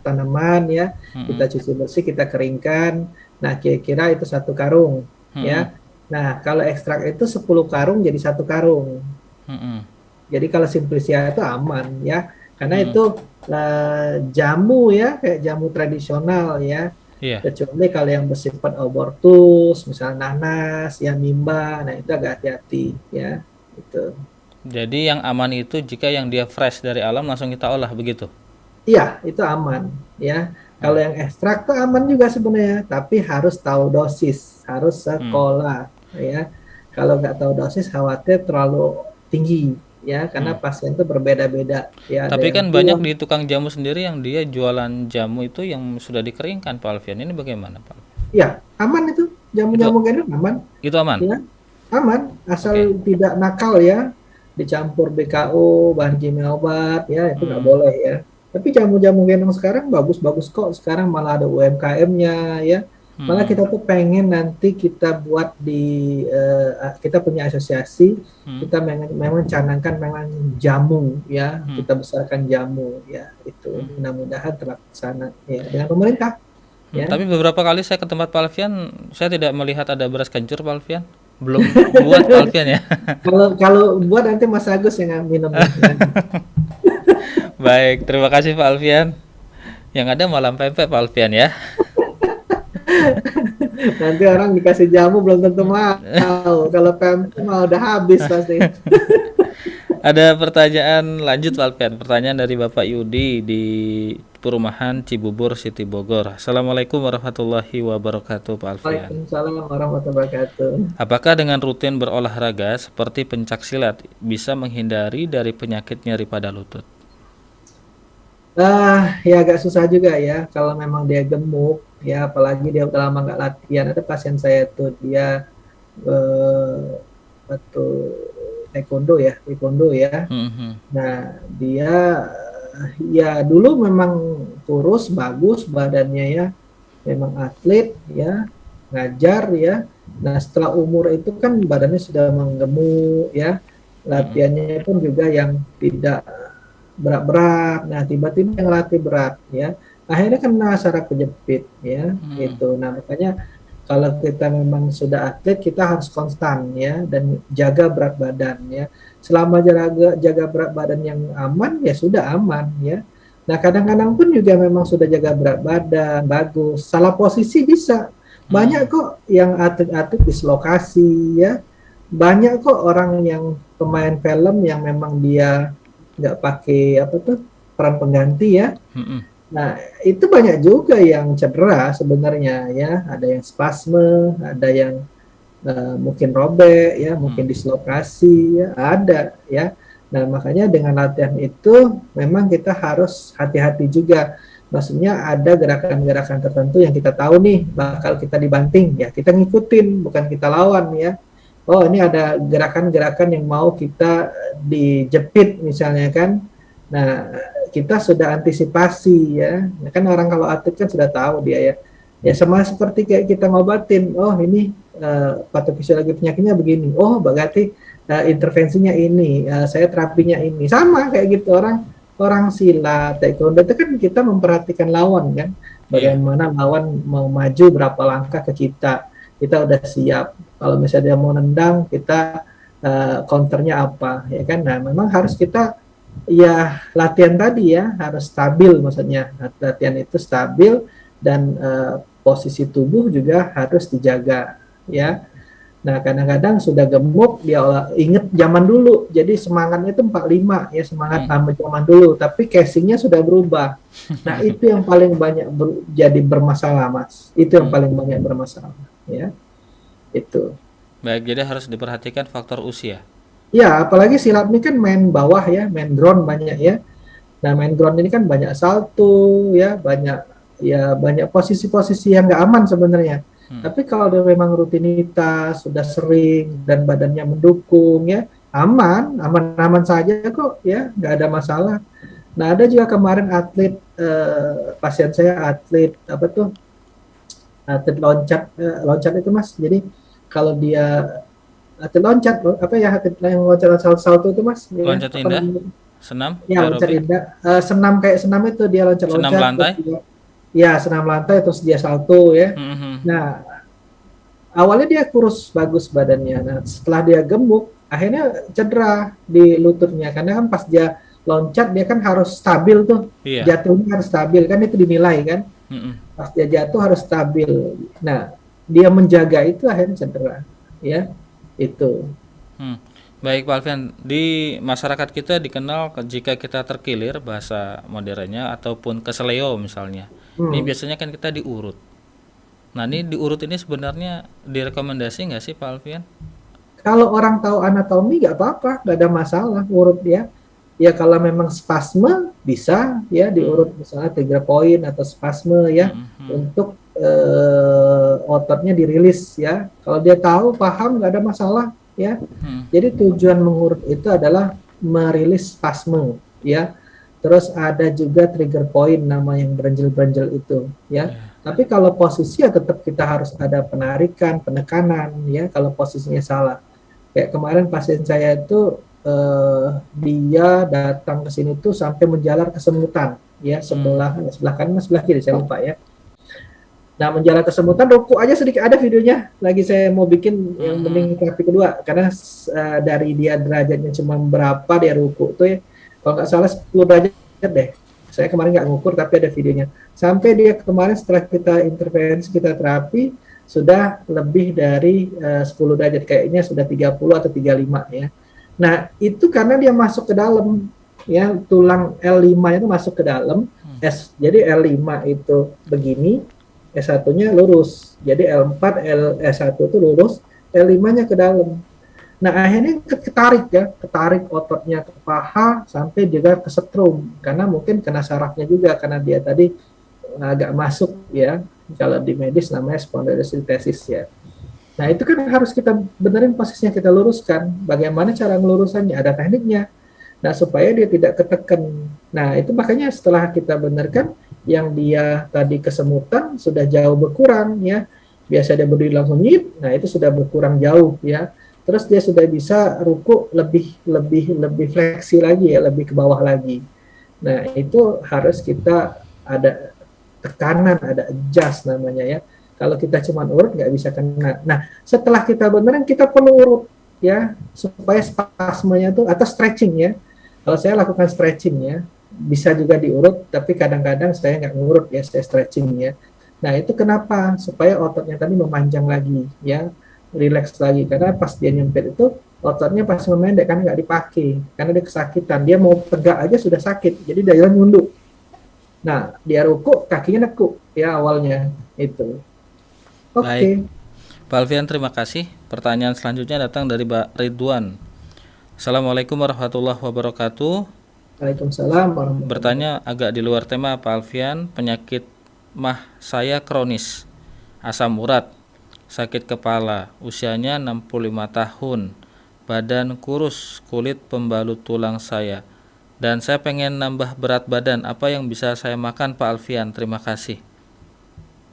tanaman ya, kita cuci bersih, kita keringkan. Nah, kira-kira itu 1 karung ya. Nah, kalau ekstrak itu 10 karung jadi 1 karung. Jadi kalau Simplicia itu aman ya, karena itu jamu ya, kayak jamu tradisional ya. Kecuali kalau yang bersifat abortus, misalnya nanas, ya mimba, nah itu agak hati-hati ya. Gitu. Jadi yang aman itu jika yang dia fresh dari alam langsung kita olah begitu? Iya, itu aman ya. Kalau yang ekstrak tuh aman juga sebenarnya, tapi harus tahu dosis, harus sekolah ya. Kalau nggak tahu dosis khawatir terlalu tinggi ya, karena pasien itu berbeda-beda ya. Tapi kan banyak di tukang jamu sendiri yang dia jualan jamu itu yang sudah dikeringkan Pak Alfian. Ini bagaimana Pak? Iya, aman itu. Jamu-jamu gendong aman. Itu aman? Ya, aman, asal tidak nakal ya. Dicampur BKO, bahan kimia obat ya, itu nggak boleh ya. Tapi jamu-jamu gendong sekarang bagus-bagus kok. Sekarang malah ada UMKM-nya ya. Malah kita tuh pengen nanti kita buat di kita punya asosiasi, kita memang canangkan memang jamu ya, kita besarkan jamu ya, itu mudah-mudahan terlaksana ya dengan pemerintah. Ya. Tapi beberapa kali saya ke tempat Pak Alfian, saya tidak melihat ada beras kencur Pak Alfian. Belum buat Pak Alfian ya. Kalau buat nanti Mas Agus yang minum. Baik, terima kasih Pak Alfian. Yang ada malam pempek Pak Alfian ya. Nanti orang dikasih jamu belum tentu mau. Kalau pempek mah udah habis pasti. Ada pertanyaan lanjut Pak Alfian. Pertanyaan dari Bapak Yudi di Perumahan Cibubur, Siti Bogor. Assalamualaikum warahmatullahi wabarakatuh Pak Alfian. Waalaikumsalam warahmatullahi wabarakatuh. Apakah dengan rutin berolahraga seperti pencaksilat bisa menghindari dari penyakit nyeri pada lutut? Ya agak susah juga ya kalau memang dia gemuk ya, apalagi dia udah lama nggak latihan. Ada pasien saya tuh dia taekwondo ya. Nah dia ya dulu memang kurus bagus badannya ya, memang atlet ya, ngajar ya. Nah setelah umur itu kan badannya sudah menggemuk ya, latihannya pun juga yang tidak berat-berat. Nah tiba-tiba yang latih berat ya, akhirnya kena saraf kejepit ya gitu. Nah makanya kalau kita memang sudah atlet, kita harus konstan ya dan jaga berat badan ya. Selama jaga berat badan yang aman ya sudah aman ya. Nah kadang-kadang pun juga memang sudah jaga berat badan bagus, salah posisi bisa. Banyak kok yang atlet-atlet dislokasi ya. Banyak kok orang yang pemain film yang memang dia nggak pakai peran pengganti ya. Nah, itu banyak juga yang cedera sebenarnya ya. Ada yang spasme, ada yang mungkin robek ya, mungkin dislokasi ya, ada ya. Nah, makanya dengan latihan itu memang kita harus hati-hati juga. Maksudnya ada gerakan-gerakan tertentu yang kita tahu nih bakal kita dibanting ya, kita ngikutin bukan kita lawan ya. Oh, ini ada gerakan-gerakan yang mau kita dijepit misalnya kan. Nah, kita sudah antisipasi ya. Kan orang kalau atlet kan sudah tahu dia ya. Ya sama seperti kayak kita ngobatin. Oh, ini patofisiologi penyakitnya begini. Oh, berarti intervensinya ini, saya terapinya ini. Sama kayak gitu orang silat, taekwondo itu kan kita memperhatikan lawan kan. Bagaimana lawan mau maju berapa langkah ke kita. Kita udah siap. Kalau misalnya dia mau nendang, kita counternya apa, ya kan? Nah, memang harus kita ya latihan tadi ya harus stabil, maksudnya latihan itu stabil dan posisi tubuh juga harus dijaga ya. Nah, kadang-kadang sudah gemuk dia inget zaman dulu, jadi semangatnya itu 45 ya, semangat sama zaman dulu, tapi casingnya sudah berubah. Nah, itu yang paling banyak jadi bermasalah, Mas. Itu yang paling banyak bermasalah ya. Itu. Baik, jadi harus diperhatikan faktor usia. Ya, apalagi silat ini kan main bawah ya, main ground banyak ya. Nah, main ground ini kan banyak salto ya, banyak posisi-posisi yang nggak aman sebenarnya. Tapi kalau dia memang rutinitas, sudah sering dan badannya mendukung ya, aman saja kok ya, nggak ada masalah. Nah, ada juga kemarin atlet pasien saya atlet apa tuh? Atlet loncat itu Mas. Jadi kalau dia atlet loncat apa ya, atlet yang loncat salto itu Mas? Loncat indah, senam, ya loncat indah, senam kayak senam itu dia loncat senam lantai. Ya, senam lantai terus dia salto ya. Nah, awalnya dia kurus bagus badannya. Nah, setelah dia gemuk, akhirnya cedera di lututnya karena kan pas dia loncat dia kan harus stabil tuh. Jatuhnya harus stabil kan, itu dinilai kan. Pas dia jatuh harus stabil. Nah, dia menjaga itu akhirnya cedera ya. Itu. Baik Pak Alfian, di masyarakat kita dikenal jika kita terkilir bahasa modernnya ataupun keseleo misalnya. Ini biasanya kan kita diurut. Nah, ini diurut ini sebenarnya direkomendasi nggak sih Pak Alfian? Kalau orang tahu anatomi nggak apa-apa, nggak ada masalah urut ya. Ya kalau memang spasme bisa ya diurut, misalnya 3 poin atau spasme ya untuk ototnya dirilis ya. Kalau dia tahu paham nggak ada masalah ya. Jadi tujuan mengurut itu adalah merilis spasme ya. Terus ada juga trigger point nama yang berenjel-berenjel itu ya. Tapi kalau posisi ya tetap kita harus ada penarikan, penekanan ya kalau posisinya salah. Kayak kemarin pasien saya itu dia datang ke sini tuh sampai menjalar kesemutan ya, sebelah kanan sebelah kiri saya lupa ya. Nah, menjalar kesemutan ruku aja sedikit, ada videonya lagi saya mau bikin yang mending terapi kedua karena dari dia derajatnya cuma berapa dia ruku tuh ya, kalau nggak salah 10 derajat deh. Saya kemarin nggak ngukur tapi ada videonya. Sampai dia kemarin setelah kita intervensi, kita terapi sudah lebih dari 10 derajat, kayaknya sudah 30 atau 35 ya. Nah, itu karena dia masuk ke dalam ya, tulang L5 itu masuk ke dalam. Jadi L5 itu begini, S1-nya lurus. Jadi L4, S1 itu lurus, L5-nya ke dalam. Nah, akhirnya ketarik ototnya ke paha sampai juga ke setrum, karena mungkin kena sarafnya juga, karena dia tadi agak masuk ya, kalau di medis namanya spondylolistesis ya. Nah, itu kan harus kita benerin posisinya, kita luruskan. Bagaimana cara ngelurusannya? Ada tekniknya. Nah, supaya dia tidak ketekan. Nah, itu makanya setelah kita benarkan, yang dia tadi kesemutan sudah jauh berkurang ya. Biasa dia berdiri langsung nyip, nah itu sudah berkurang jauh ya. Terus dia sudah bisa ruku lebih fleksi lagi ya, lebih ke bawah lagi. Nah, itu harus kita ada tekanan, ada adjust namanya ya. Kalau kita cuma urut nggak bisa kena. Nah, setelah kita beneran kita perlu urut ya, supaya spasmenya itu atau stretching ya. Kalau saya lakukan stretching ya, bisa juga diurut, tapi kadang-kadang saya nggak ngurut ya, saya stretching ya. Nah, itu kenapa? Supaya ototnya tadi memanjang lagi ya, relax lagi, karena pas dia nyempit itu ototnya pas memendek kan nggak dipakai karena dia kesakitan, dia mau tegak aja sudah sakit, jadi dia jalan nunduk Nah, dia ruku, kakinya nekuk ya awalnya itu. Baik, Oke. Pak Alfian, terima kasih. Pertanyaan selanjutnya datang dari Pak Ridwan. Assalamualaikum warahmatullahi wabarakatuh. Waalaikumsalam warahmatullahi Bertanya agak di luar tema, Pak Alfian. Penyakit mah saya kronis, asam urat, sakit kepala, usianya 65 tahun, badan kurus, kulit pembalut tulang saya. Dan saya pengen nambah berat badan. Apa yang bisa saya makan, Pak Alfian? Terima kasih.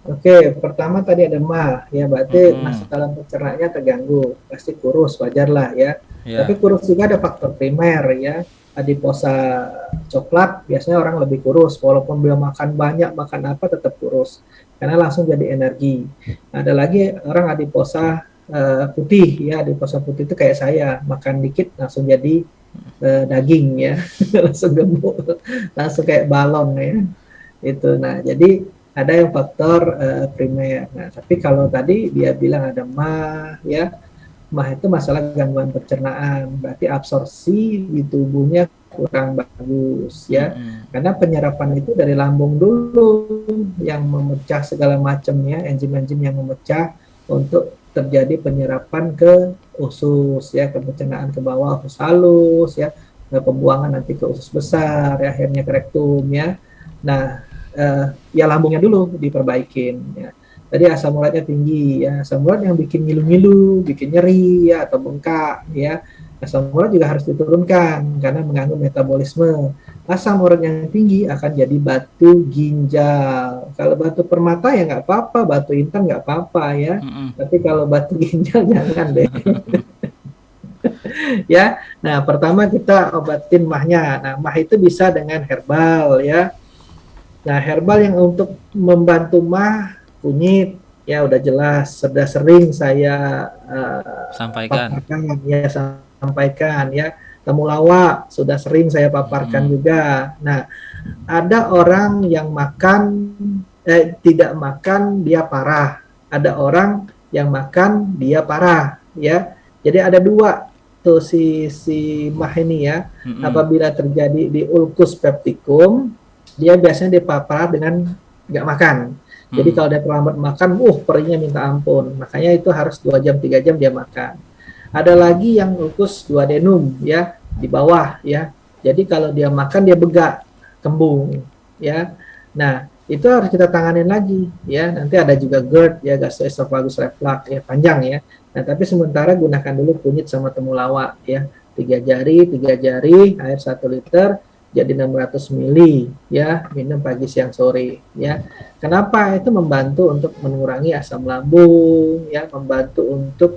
Oke, pertama tadi ada mah, ya berarti Mm-mm. saluran pencernanya terganggu, pasti kurus, wajar lah ya. Tapi Ya. kurus juga ada faktor primer ya, adiposa coklat biasanya orang lebih kurus, walaupun dia makan banyak, makan apa tetap kurus, karena langsung jadi energi. Ada lagi orang adiposa putih ya, adiposa putih itu kayak saya, makan dikit langsung jadi daging ya, langsung gemuk, langsung kayak balon ya itu. Nah, jadi ada yang faktor primer. Nah, tapi kalau tadi dia bilang ada mah ya, mah itu masalah gangguan pencernaan, berarti absorpsi di tubuhnya kurang bagus ya. Mm-mm. Karena penyerapan itu dari lambung dulu yang memecah segala macam ya, enzim-enzim yang memecah untuk terjadi penyerapan ke usus ya, ke pencernaan ke bawah usus halus ya, pembuangan nanti ke usus besar ya, akhirnya ke rektum ya. Nah, ya lambungnya dulu diperbaikin ya. Tadi asam uratnya tinggi ya, asam urat yang bikin ngilu-ngilu, bikin nyeri ya atau bengkak ya. Asam urat juga harus diturunkan karena mengganggu metabolisme. Asam urat yang tinggi akan jadi batu ginjal. Kalau batu permata ya nggak apa-apa, batu intan nggak apa-apa ya. Mm-mm. Tapi kalau batu ginjal jangan deh. Ya, nah pertama kita obatin mahnya. Nah, mah itu bisa dengan herbal ya. Nah, herbal yang untuk membantu mah, kunyit, ya udah jelas, sudah sering saya Sampaikan. paparkan, ya sampaikan ya. Temulawak sudah sering saya paparkan Mm-mm. juga. Nah, ada orang yang makan tidak makan dia parah, ada orang yang makan dia parah, ya. Jadi ada dua tuh si mah ini ya. Mm-mm. Apabila terjadi di ulcus pepticum, dia biasanya dipapar dengan nggak makan. Jadi Mm-mm. kalau dia terlambat makan, perihnya minta ampun. Makanya itu harus 2 jam 3 jam dia makan. Ada lagi yang ulcus duodenum ya, di bawah ya. Jadi kalau dia makan dia begak, kembung ya. Nah, itu harus kita tanganin lagi ya. Nanti ada juga GERD ya, gastroesophagus reflux ya, panjang ya. Nah, tapi sementara gunakan dulu kunyit sama temulawak ya. 3 jari, air 1 liter, jadi 600 mili ya, minum pagi siang sore ya. Kenapa? Itu membantu untuk mengurangi asam lambung ya, membantu untuk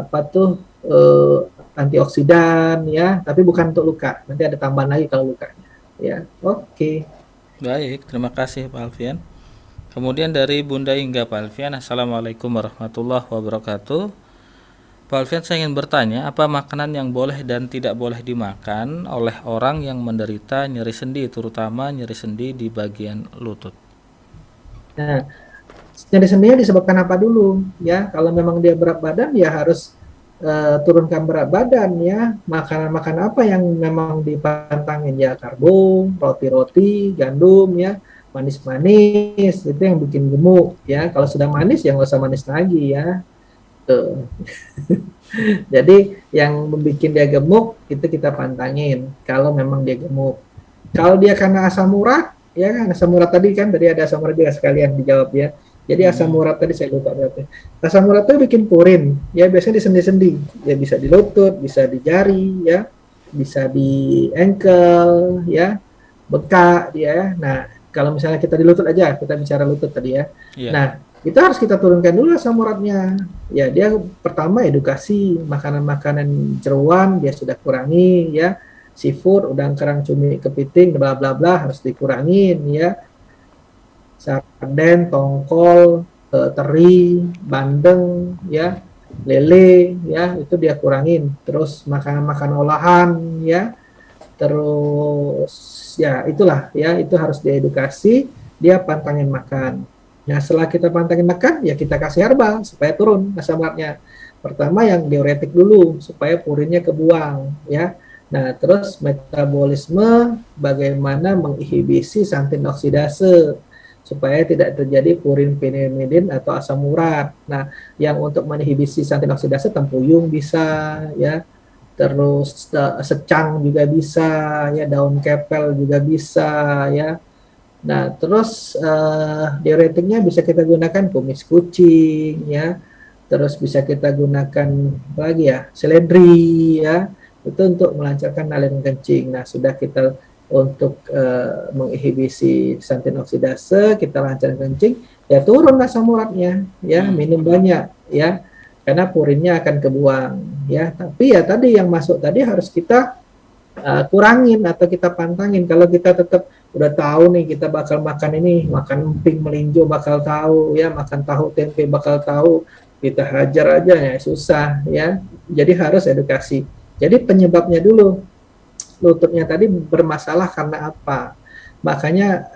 apa tuh antioksidan ya, tapi bukan untuk luka. Nanti ada tambahan lagi kalau lukanya ya. Oke. Baik, terima kasih Pak Alfian. Kemudian dari Bunda Hingga, Pak Alfian. Assalamualaikum warahmatullahi wabarakatuh. Pak Alfian, saya ingin bertanya, apa makanan yang boleh dan tidak boleh dimakan oleh orang yang menderita nyeri sendi, terutama nyeri sendi di bagian lutut? Nah, nyeri sendinya disebabkan apa dulu ya? Kalau memang dia berat badan, ya harus turunkan berat badan ya. Makanan-makanan apa yang memang dipantangin ya, karbo, roti-roti, gandum ya, manis-manis itu yang bikin gemuk ya. Kalau sudah manis ya nggak usah manis lagi ya. Tuh. Jadi yang membuat dia gemuk itu kita pantangin kalau memang dia gemuk. Kalau dia karena asam urat, ya kan asam urat tadi kan, tadi ada asam urat juga sekalian dijawab ya. Jadi asam urat tadi saya lupa berarti. Asam urat itu bikin purin, ya biasanya di sendi-sendi, ya bisa di lutut, bisa di jari, ya, bisa di ankle, ya, bengkak dia. Nah, kalau misalnya kita di lutut aja, kita bicara lutut tadi ya. Iya. Nah, itu harus kita turunkan dulu asam uratnya. Ya, dia pertama edukasi, makanan-makanan jeruan dia sudah kurangi ya. Seafood, udang, kerang, cumi, kepiting, bla bla bla harus dikurangin ya. Sarden, tongkol, teri, bandeng ya, lele ya, itu dia kurangin. Terus makanan-makanan olahan ya. Terus ya itulah ya, itu harus diedukasi, dia pantangin makan. Nah, setelah kita pantangin makan, ya kita kasih herbal supaya turun asam uratnya. Pertama yang diuretik dulu supaya purinnya kebuang ya. Nah, terus metabolisme bagaimana menginhibisi santin oksidase supaya tidak terjadi purin penimidin atau asam urat. Nah, yang untuk menginhibisi santin oksidase tempuyung bisa ya, terus secang juga bisa ya, daun kepel juga bisa ya. Nah, terus diuretiknya bisa kita gunakan kumis kucing ya. Terus bisa kita gunakan apa lagi ya? Seledri ya. Itu untuk melancarkan aliran kencing. Nah, sudah kita untuk menginhibisi santin oksidase, kita lancarkan kencing, ya turun asam uratnya ya, minum banyak ya. Karena purinnya akan kebuang ya. Tapi ya tadi yang masuk tadi harus kita kurangin atau kita pantangin. Kalau kita tetap udah tahu nih kita bakal makan ini, makan emping melinjo bakal tahu ya, makan tahu tempe bakal tahu, kita hajar aja ya susah ya. Jadi harus edukasi. Jadi penyebabnya dulu, lututnya tadi bermasalah karena apa? Makanya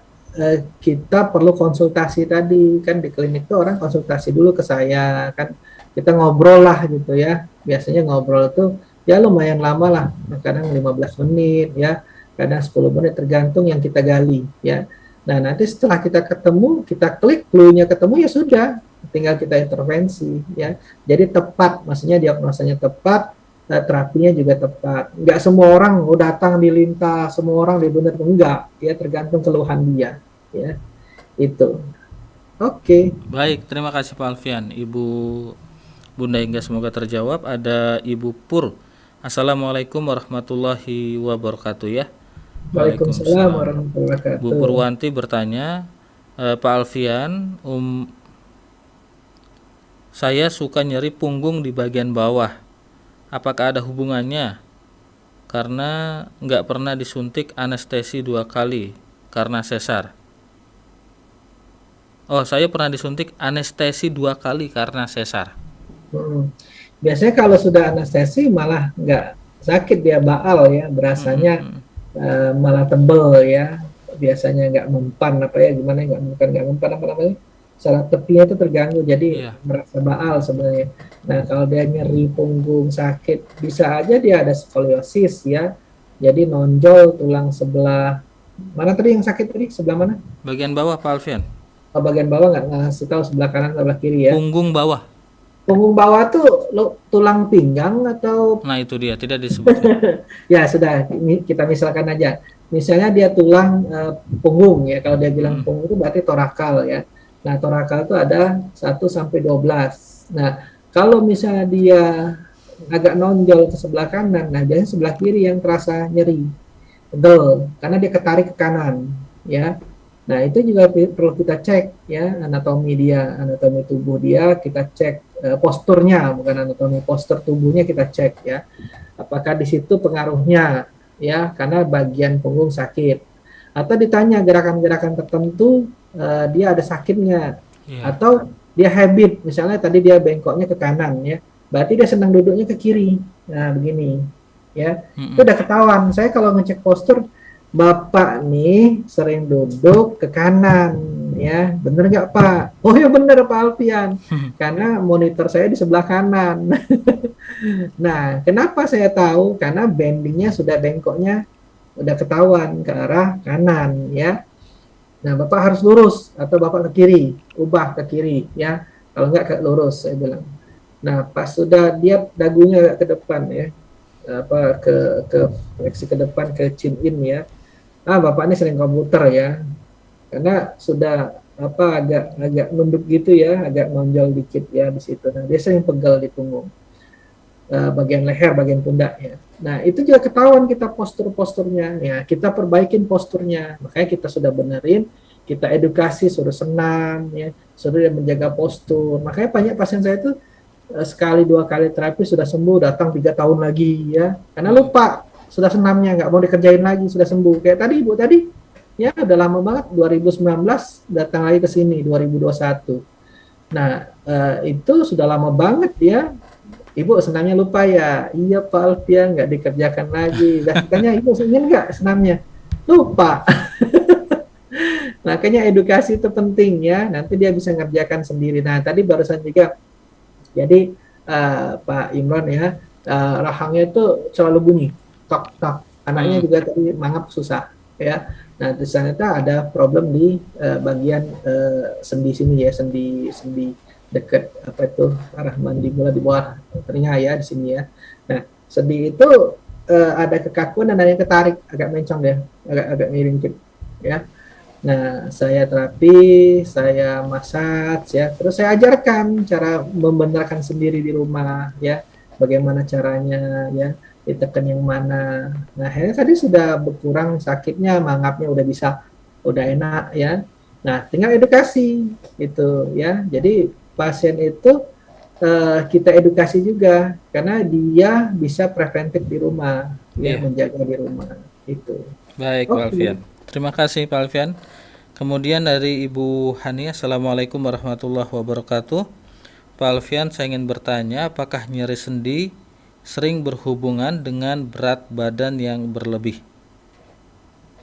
kita perlu konsultasi tadi, kan di klinik tuh orang konsultasi dulu ke saya, kan kita ngobrol lah gitu ya. Biasanya ngobrol tuh ya lumayan lama lah, kadang 15 menit ya, kadang 10 menit tergantung yang kita gali ya. Nah, nanti setelah kita ketemu, kita klik clue-nya ketemu ya sudah, tinggal kita intervensi ya. Jadi tepat, maksudnya diagnosanya tepat, terapinya juga tepat. Enggak semua orang datang dilintas, semua orang benar enggak ya, tergantung keluhan dia ya. Itu. Oke. Baik, terima kasih Pak Alfian. Ibu Bunda Hingga semoga terjawab. Ada Ibu Pur. Assalamualaikum warahmatullahi wabarakatuh ya. Waalaikumsalam warahmatullahi wabarakatuh. Bu Purwanti bertanya, Pak Alfian, saya suka nyeri punggung di bagian bawah. Apakah ada hubungannya? Karena nggak pernah disuntik anestesi 2 kali karena sesar. Oh, saya pernah disuntik anestesi 2 kali karena sesar. Biasanya kalau sudah anestesi malah nggak sakit, dia baal ya, berasanya malah tebel ya, biasanya nggak mempan apa ya, gimana nggak mempan apa namanya, salah tepinya itu terganggu, jadi merasa baal sebenarnya. Nah, kalau dia nyeri punggung sakit, bisa aja dia ada skoliosis ya, jadi nonjol tulang sebelah mana tadi yang sakit tadi, sebelah mana? Bagian bawah Pak Alfian. Oh, bagian bawah nggak ngasih tahu sebelah kanan atau sebelah kiri ya? Punggung bawah. Punggung bawah tuh tulang pinggang atau? Nah, itu dia, tidak disebutkan. Ya sudah, ini kita misalkan aja. Misalnya dia tulang punggung ya, kalau dia bilang punggung itu berarti torakal ya. Nah, torakal itu ada 1 sampai 12. Nah, kalau misalnya dia agak nonjol ke sebelah kanan, nah biasanya sebelah kiri yang terasa nyeri. Betul, karena dia ketarik ke kanan ya. Nah, itu juga perlu kita cek ya, anatomi dia, anatomi tubuh dia, kita cek posturnya, bukan anatomi, postur tubuhnya kita cek ya. Apakah di situ pengaruhnya ya, karena bagian punggung sakit. Atau ditanya gerakan-gerakan tertentu dia ada sakitnya. Atau dia habit, misalnya tadi dia bengkoknya ke kanan ya, berarti dia senang duduknya ke kiri. Nah, begini ya. Itu udah ketahuan. Saya kalau ngecek postur, Bapak nih sering duduk ke kanan ya, bener nggak Pak? Oh ya bener Pak Alfian, karena monitor saya di sebelah kanan. Nah, kenapa saya tahu? Karena bendingnya sudah, bengkoknya udah ketahuan ke arah kanan ya. Nah, Bapak harus lurus atau Bapak ke kiri, ubah ke kiri ya. Kalau nggak ke lurus, saya bilang. Nah, pas sudah dia dagunya ke depan ya, apa ke fleksi ke depan, ke chin in ya. Bapak ini sering komputer ya, karena sudah agak nunduk gitu ya, agak nonjol dikit ya di situ. Nah, dia sering pegal di punggung, bagian leher, bagian pundaknya. Nah, itu juga ketahuan kita posturnya ya, kita perbaikin posturnya. Makanya kita sudah benerin, kita edukasi, suruh senam ya, suruh dia menjaga postur. Makanya banyak pasien saya itu sekali 2 kali terapi sudah sembuh, datang 3 tahun lagi ya, karena lupa sudah senamnya, nggak mau dikerjain lagi, sudah sembuh. Kayak tadi Ibu tadi, ya udah lama banget, 2019 datang lagi ke sini, 2021. Nah, itu sudah lama banget ya. Ibu senamnya lupa ya? Iya Pak Alfian, nggak dikerjakan lagi. Dan tanya, Ibu ingin nggak senamnya? Lupa. Makanya edukasi itu penting ya, nanti dia bisa ngerjakan sendiri. Nah, tadi barusan juga, jadi Pak Imran ya, rahangnya itu selalu bunyi tok tok. Anaknya juga tadi mangap susah ya. Nah, ternyata ada problem di bagian sendi sini ya, sendi dekat apa itu arah mandibula di bawah telinga ya di sini ya. Nah, sendi itu ada kekakuan dan ada yang ketarik, agak mencong deh, agak miring dikit ya. Nah, saya terapi, saya massage ya, terus saya ajarkan cara membenarkan sendiri di rumah ya, bagaimana caranya ya, ditekan yang mana. Nah, akhirnya tadi sudah berkurang sakitnya, mangapnya udah bisa, udah enak ya. Nah, tinggal edukasi gitu ya. Jadi pasien itu kita edukasi juga karena dia bisa preventif di rumah, ya, menjaga di rumah itu. Baik, Pak Alfian. Terima kasih, Pak Alfian. Kemudian dari Ibu Hani, Assalamualaikum warahmatullahi wabarakatuh. Pak Alfian, saya ingin bertanya, apakah nyeri sendi sering berhubungan dengan berat badan yang berlebih?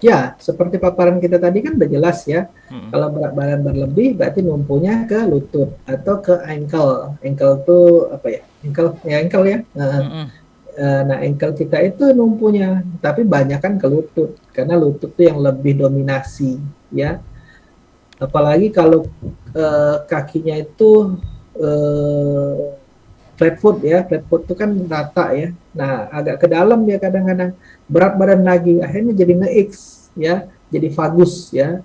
Ya, seperti paparan kita tadi kan udah jelas ya. Kalau berat badan berlebih berarti numpunya ke lutut atau ke ankle. Ankle tuh apa ya? Ankle ya. Nah, ankle kita itu numpunya, tapi banyak kan ke lutut, karena lutut tuh yang lebih dominasi, ya. Apalagi kalau kakinya itu flat foot ya, flat foot itu kan rata ya. Nah, agak ke dalam dia kadang-kadang berat badan lagi, akhirnya jadi nge-X ya, jadi vagus ya.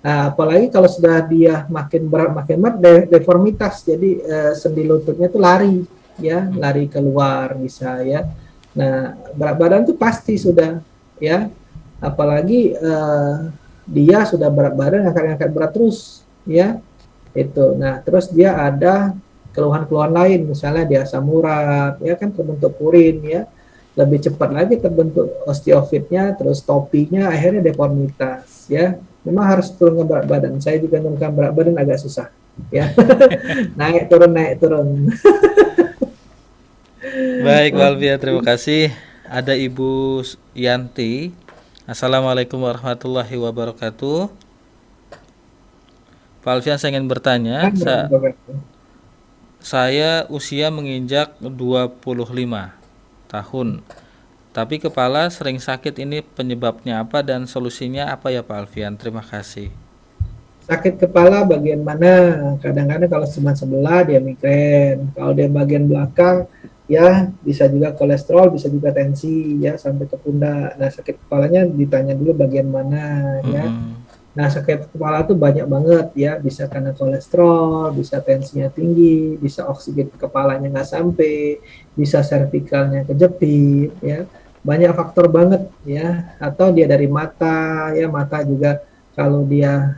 Nah, apalagi kalau sudah dia makin berat deformitas, jadi sendi lututnya tuh lari. Ya, lari keluar bisa ya. Nah, berat badan itu pasti sudah ya. Apalagi dia sudah berat badan ngangkat berat terus ya. Itu. Nah, terus dia ada keluhan-keluhan lain, misalnya dia asam urat ya kan, terbentuk purin ya. Lebih cepat lagi terbentuk osteofitnya, terus topinya akhirnya deformitas ya. Memang harus turunkan berat badan. Saya juga menurunkan berat badan agak susah ya. naik turun. Baik, Pak Alfian, terima kasih. Ada Ibu Yanti. Assalamualaikum warahmatullahi wabarakatuh. Pak Alfian, saya ingin bertanya. Saya usia menginjak 25 tahun. Tapi kepala sering sakit, ini penyebabnya apa dan solusinya apa ya Pak Alfian? Terima kasih. Sakit kepala bagian mana? Kadang-kadang kalau cuma sebelah dia migrain. Kalau dia bagian belakang ya bisa juga kolesterol, bisa juga tensi ya sampai ke pundak. Nah, sakit kepalanya ditanya dulu bagian mana ya. Nah, sakit kepala tuh banyak banget ya, bisa karena kolesterol, bisa tensinya tinggi, bisa oksigen ke kepalanya nggak sampai, bisa servikalnya kejepit ya. Banyak faktor banget ya. Atau dia dari mata ya, mata juga kalau dia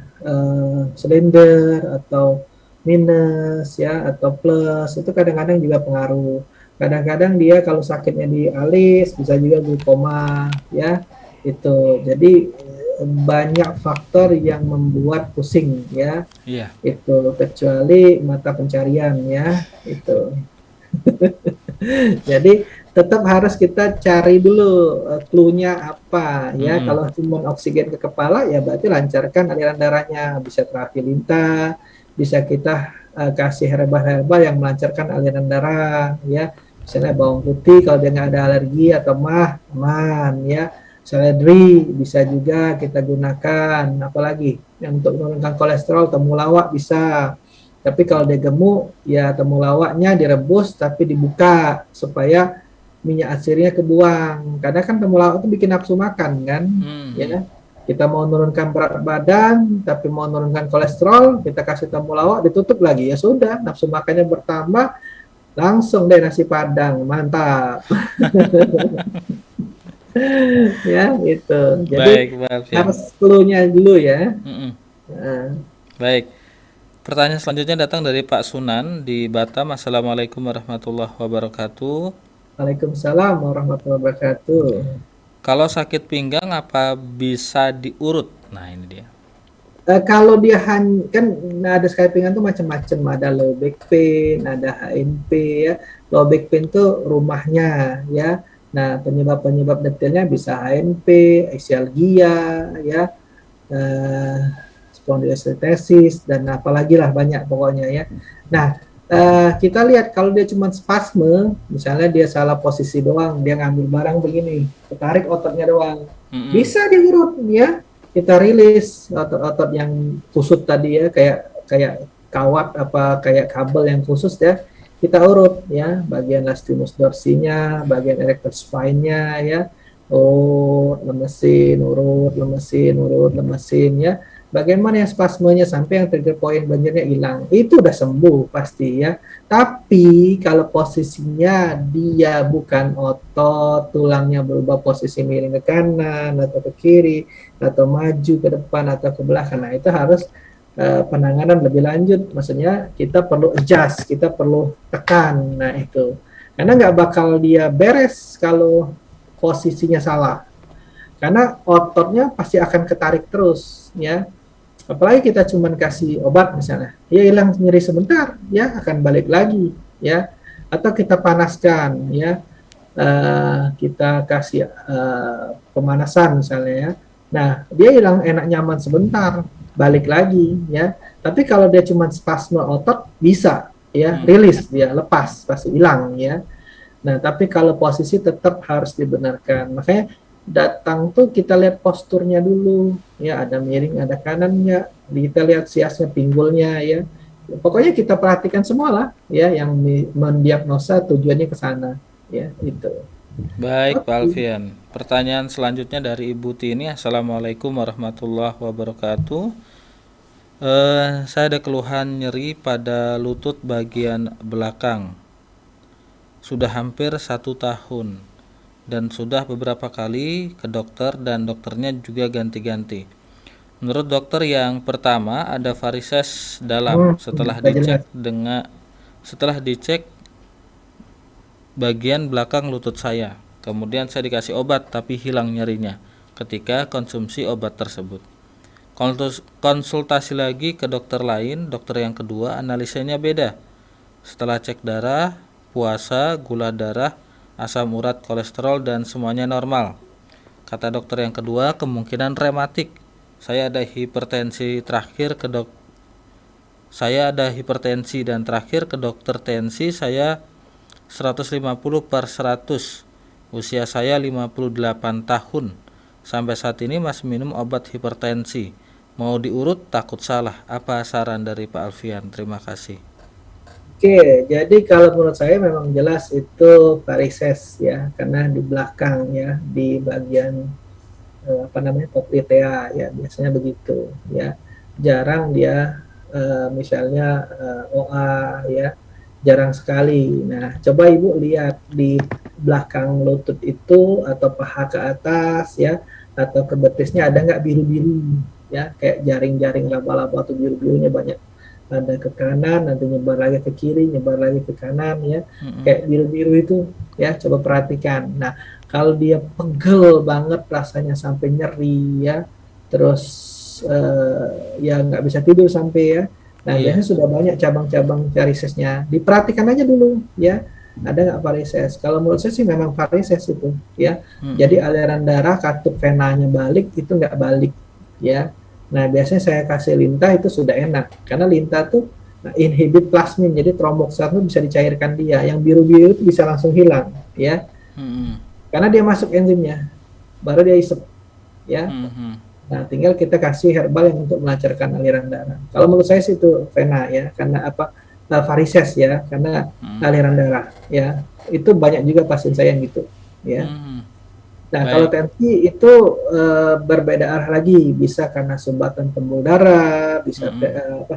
silinder atau minus ya atau plus itu kadang-kadang juga pengaruh. Kadang-kadang dia kalau sakitnya di alis bisa juga glaukoma ya itu. Jadi banyak faktor yang membuat pusing ya. Iya. Itu kecuali mata pencarian ya itu. Jadi tetap harus kita cari dulu clue-nya apa ya. Kalau cuma oksigen ke kepala ya berarti lancarkan aliran darahnya, bisa terapi lintah, bisa kita kasih herbal-herbal yang melancarkan aliran darah ya. Misalnya bawang putih kalau dia nggak ada alergi atau mah aman ya. Seledri bisa juga kita gunakan, apalagi yang untuk menurunkan kolesterol, temulawak bisa. Tapi kalau dia gemuk ya temulawaknya direbus tapi dibuka supaya minyak atsirnya kebuang. Karena kan temulawak itu bikin nafsu makan kan, ya. Kita mau menurunkan berat badan tapi mau menurunkan kolesterol, kita kasih temulawak ditutup lagi, ya sudah nafsu makannya bertambah. Langsung deh nasi padang, mantap. Ya itu. Jadi baik, harus clue-nya dulu ya. Baik. Pertanyaan selanjutnya datang dari Pak Sunan di Batam. Assalamualaikum warahmatullahi wabarakatuh. Waalaikumsalam warahmatullahi wabarakatuh. Kalau sakit pinggang apa bisa diurut? Nah ini dia. Kalau dia kan ada sakit pinggang tuh macam-macam, ada low back pain, ada HNP ya. Low back pain tuh rumahnya ya. Nah, penyebab detailnya bisa HNP, axialgia ya, spondylolisthesis dan apalagi lah banyak pokoknya ya. Nah, kita lihat kalau dia cuma spasme, misalnya dia salah posisi doang, dia ngambil barang begini, ketarik ototnya doang, bisa diurut ya, kita rilis otot-otot yang kusut tadi ya, kayak kawat apa kayak kabel yang khusus ya, kita urut ya, bagian lastimus dorsinya, bagian erector spine-nya ya, lemesin, urut, lemesin ya. Bagian mana yang spasmenya sampai yang trigger point banjirnya hilang, itu udah sembuh pasti ya. Tapi kalau posisinya dia bukan otot, tulangnya berubah posisi miring ke kanan atau ke kiri atau maju ke depan atau ke belakang, nah itu harus penanganan lebih lanjut. Maksudnya kita perlu adjust, kita perlu tekan, nah itu. Karena nggak bakal dia beres kalau posisinya salah. Karena ototnya pasti akan ketarik terus ya. Apalagi kita cuma kasih obat misalnya, ya hilang nyeri sebentar, ya akan balik lagi, ya. Atau kita panaskan, ya, kita kasih pemanasan misalnya, ya. Nah, dia hilang enak nyaman sebentar, balik lagi, ya. Tapi kalau dia cuma spasme otot, bisa, ya, rilis, dia lepas, pasti hilang, ya. Nah, tapi kalau posisi tetap harus dibenarkan, makanya datang tuh kita lihat posturnya dulu ya, ada miring ada kanannya, kita lihat siasnya pinggulnya ya, pokoknya kita perhatikan semua lah ya, yang mendiagnosa tujuannya ke sana ya itu. Baik Pak Alfian, pertanyaan selanjutnya dari Ibu Tini. Assalamualaikum warahmatullahi wabarakatuh. Saya ada keluhan nyeri pada lutut bagian belakang sudah hampir 1 tahun dan sudah beberapa kali ke dokter dan dokternya juga ganti-ganti. Menurut dokter yang pertama ada varises dalam. Setelah dicek bagian belakang lutut saya. Kemudian saya dikasih obat tapi hilang nyerinya ketika konsumsi obat tersebut. Konsultasi lagi ke dokter lain, dokter yang kedua analisanya beda. Setelah cek darah, puasa, gula darah, asam urat, kolesterol dan semuanya normal. Kata dokter yang kedua kemungkinan rematik. Saya ada hipertensi dan terakhir ke dokter tensi saya 150/100. Usia saya 58 tahun. Sampai saat ini masih minum obat hipertensi. Mau diurut takut salah. Apa saran dari Pak Alfian? Terima kasih. Oke, jadi kalau menurut saya memang jelas itu varises ya, karena di belakang ya, di bagian popltea ya, biasanya begitu ya. Jarang dia misalnya OA ya, jarang sekali. Nah, coba Ibu lihat di belakang lutut itu atau paha ke atas ya, atau ke betisnya ada nggak biru-biru ya, kayak jaring-jaring laba-laba atau biru-birunya banyak. Ada ke kanan, nanti nyebar lagi ke kiri, nyebar lagi ke kanan ya, kayak biru-biru itu ya, coba perhatikan. Nah, kalau dia pegel banget rasanya sampai nyeri ya, terus ya nggak bisa tidur sampai ya, nah biasanya sudah banyak cabang-cabang varisesnya, diperhatikan aja dulu ya, ada nggak varises. Kalau menurut saya sih memang varises itu ya, jadi aliran darah katup venanya balik itu nggak balik ya. Nah, biasanya saya kasih lintah itu sudah enak, karena lintah tuh inhibit plasmin, jadi tromboksat itu bisa dicairkan dia, yang biru-biru itu bisa langsung hilang, ya, karena dia masuk enzimnya, baru dia isep, ya. Nah, tinggal kita kasih herbal yang untuk melancarkan aliran darah. Kalau menurut saya sih itu vena, ya, karena varises ya, karena aliran darah, ya, itu banyak juga pasien saya yang gitu, ya. Nah, kalau tensi itu berbeda arah lagi, bisa karena sumbatan pembuluh darah, bisa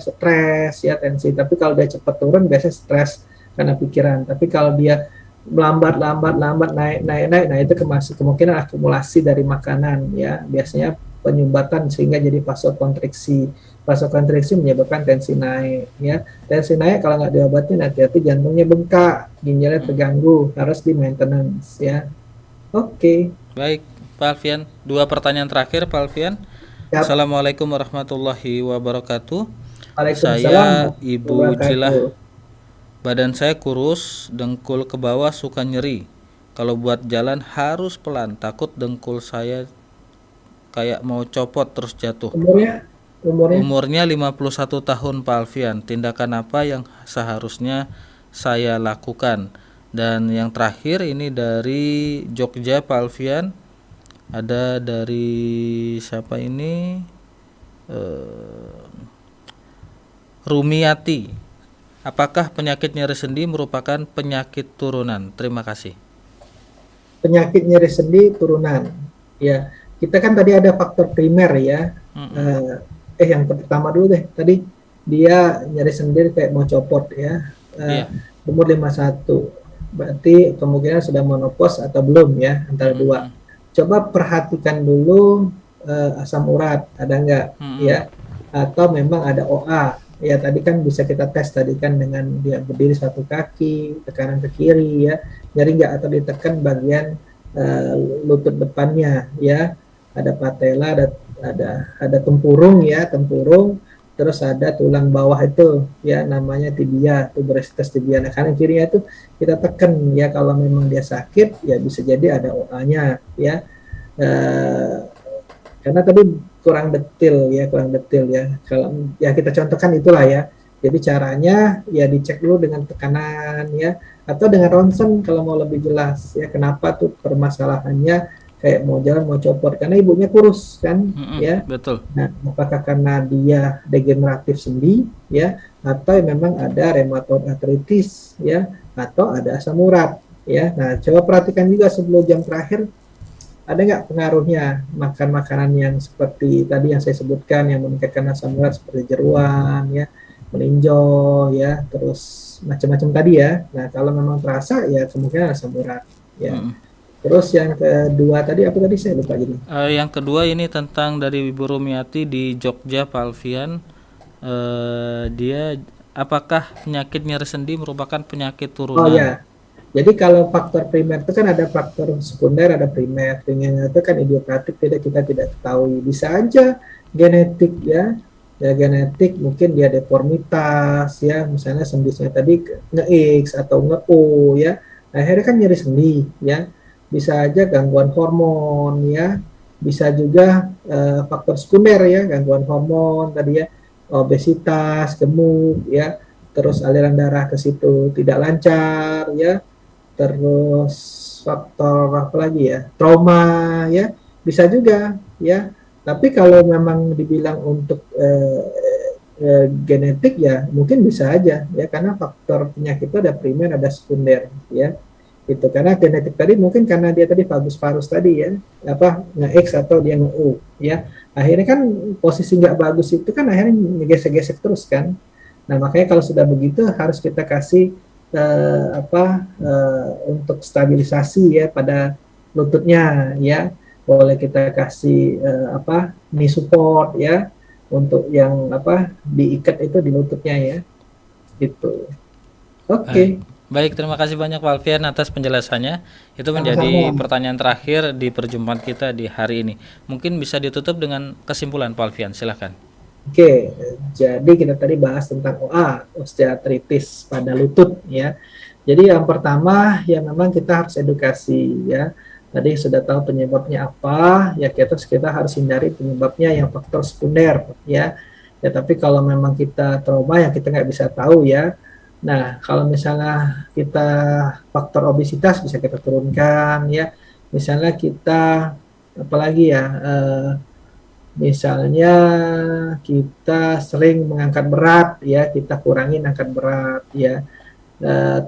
stres ya tensi. Tapi kalau dia cepat turun, biasanya stres karena pikiran. Tapi kalau dia lambat naik, nah itu kemungkinan akumulasi dari makanan ya. Biasanya penyumbatan sehingga jadi vasokonstriksi. Vasokonstriksi menyebabkan tensi naik ya. Tensi naik kalau nggak diobatin, hati-hati jantungnya bengkak, ginjalnya terganggu, harus di maintenance ya. Oke. Baik, Pak Alfian. 2 pertanyaan terakhir, Pak Alfian. Yap. Assalamualaikum warahmatullahi wabarakatuh. Saya Ibu Jilah. Badan saya kurus, dengkul ke bawah suka nyeri. Kalau buat jalan harus pelan, takut dengkul saya kayak mau copot terus jatuh. umurnya? Umurnya 51 tahun Pak Alfian. Tindakan apa yang seharusnya saya lakukan? Dan yang terakhir ini dari Jogja Pak Alfian. Ada dari siapa ini? Rumiati. Apakah penyakit nyeri sendi merupakan penyakit turunan? Terima kasih. Penyakit nyeri sendi turunan. Ya, kita kan tadi ada faktor primer ya. Yang pertama dulu deh. Tadi dia nyeri sendi kayak mau copot ya. Iya. Umur 51. Berarti kemungkinan sudah menopause atau belum ya, antara dua. Coba perhatikan dulu asam urat ada nggak ya, atau memang ada OA ya. Tadi kan bisa kita tes tadi kan dengan dia berdiri satu kaki, tekanan ke kiri ya, nyeri nggak atau ditekan bagian lutut depannya ya, ada patella, ada tempurung ya, tempurung, terus ada tulang bawah itu ya namanya tibia, tuberositas tibia. Nah kanan kirinya itu kita tekan ya, kalau memang dia sakit ya bisa jadi ada OA-nya ya. Karena tadi kurang detail ya. Kalau ya kita contohkan itulah ya. Jadi caranya ya dicek dulu dengan tekanan ya, atau dengan ronsen kalau mau lebih jelas ya, kenapa tuh permasalahannya kayak mau jalan mau copot, karena ibunya kurus kan ya. Betul. Nah, apakah karena dia degeneratif sendi ya, atau memang ada rheumatoid arthritis ya, atau ada asam urat ya. Nah, coba perhatikan juga 10 jam terakhir ada nggak pengaruhnya makan makanan yang seperti tadi yang saya sebutkan yang meningkatkan asam urat seperti jeruan ya, meninjau ya, terus macam-macam tadi ya. Nah, kalau memang terasa ya kemungkinan asam urat ya. Terus yang kedua tadi apa tadi saya lupa jadi. Yang kedua ini tentang dari Ibu Rumiati di Jogja Pak Alfian. Dia apakah penyakit nyeri sendi merupakan penyakit turunan? Oh ya. Jadi kalau faktor primer itu kan ada faktor sekunder, ada primer. Primer itu kan idiopathic, kita tidak ketahui. Bisa aja genetik ya. Ya genetik mungkin dia deformitas ya, misalnya sendisnya tadi nge-X atau nge-O ya. Akhirnya kan nyeri sendi ya. Bisa aja gangguan hormon ya, bisa juga faktor sekunder ya, gangguan hormon tadi ya, obesitas, gemuk ya, terus aliran darah ke situ tidak lancar ya, terus faktor apa lagi ya, trauma ya, bisa juga ya. Tapi kalau memang dibilang untuk genetik ya mungkin bisa aja ya, karena faktor penyakit itu ada primer ada sekunder ya. Itu karena genetik tadi mungkin karena dia tadi vagus varus tadi ya, apa nge-X atau dia nge-U ya, akhirnya kan posisi nggak bagus itu kan akhirnya ngegesek-gesek terus kan. Nah makanya kalau sudah begitu harus kita kasih untuk stabilisasi ya pada lututnya ya, boleh kita kasih knee support ya, untuk yang diikat itu di lututnya ya gitu. Oke. Baik, terima kasih banyak Pak Alfian atas penjelasannya. Itu menjadi pertanyaan terakhir di perjumpaan kita di hari ini. Mungkin bisa ditutup dengan kesimpulan Pak Alfian, silakan. Oke, jadi kita tadi bahas tentang OA, osteoartritis pada lutut ya. Jadi yang pertama ya memang kita harus edukasi ya. Tadi sudah tahu penyebabnya apa, ya kita harus hindari penyebabnya yang faktor sekunder ya. Ya tapi kalau memang kita trauma yang kita nggak bisa tahu ya. Nah, kalau misalnya kita faktor obesitas bisa kita turunkan ya. Misalnya kita apalagi ya, misalnya kita sering mengangkat berat ya, kita kurangin angkat berat ya.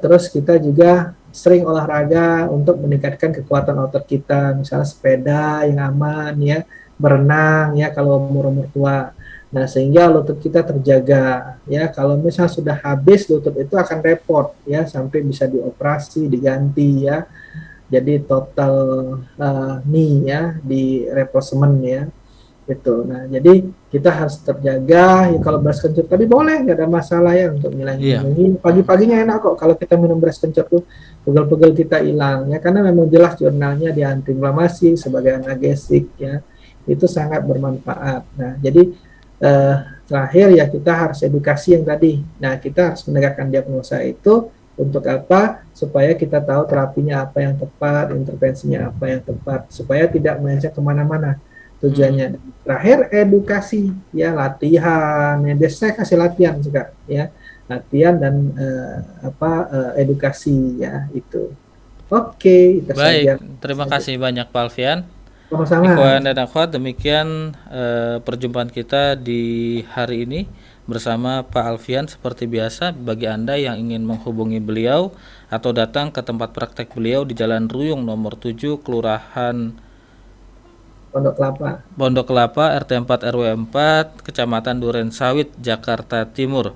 Terus kita juga sering olahraga untuk meningkatkan kekuatan otot kita, misalnya sepeda yang aman ya, berenang ya kalau umur tua. Nah, sehingga lutut kita terjaga ya. Kalau misalnya sudah habis lutut itu akan repot ya, sampai bisa dioperasi, diganti ya. Jadi total knee ya, di replacement ya. Gitu. Nah, jadi kita harus terjaga ya. Kalau beras kencur tadi boleh, nggak ada masalah ya untuk ngilangin. Pagi-paginya enak kok kalau kita minum beras kencur tuh, pegel-pegel kita hilang ya, karena memang jelas jurnalnya di antiinflamasi sebagai analgesik ya. Itu sangat bermanfaat. Nah, jadi terakhir ya kita harus edukasi yang tadi. Nah, kita harus menegakkan diagnosa itu untuk apa? Supaya kita tahu terapinya apa yang tepat, intervensinya apa yang tepat, supaya tidak melenceng kemana-mana. tujuannya. Terakhir edukasi, ya latihan. Ya, biasa saya kasih latihan juga, ya latihan dan edukasi, ya itu. Oke, itu Baik, saja. terima kasih banyak Pak Alfian. Sama-sama. Ikhwan dan akhwat, demikian perjumpaan kita di hari ini bersama Pak Alfian. Seperti biasa, bagi Anda yang ingin menghubungi beliau atau datang ke tempat praktek beliau di Jalan Ruyung nomor 7, Kelurahan Pondok Kelapa, RT 4 RW 4, Kecamatan Duren Sawit, Jakarta Timur.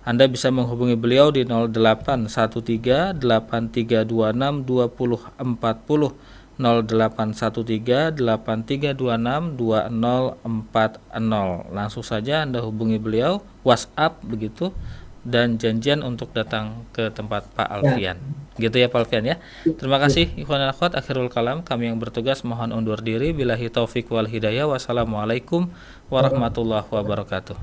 Anda bisa menghubungi beliau di 0813 8326 2040, 0813 8326 2040. Langsung saja Anda hubungi beliau, WhatsApp begitu, dan janjian untuk datang ke tempat Pak Alfian. Gitu ya Pak Alfian ya. Terima kasih ikhwan dan akhwat. Akhirul kalam, kami yang bertugas mohon undur diri. Billahi taufik wal hidayah. Wassalamualaikum warahmatullahi wabarakatuh.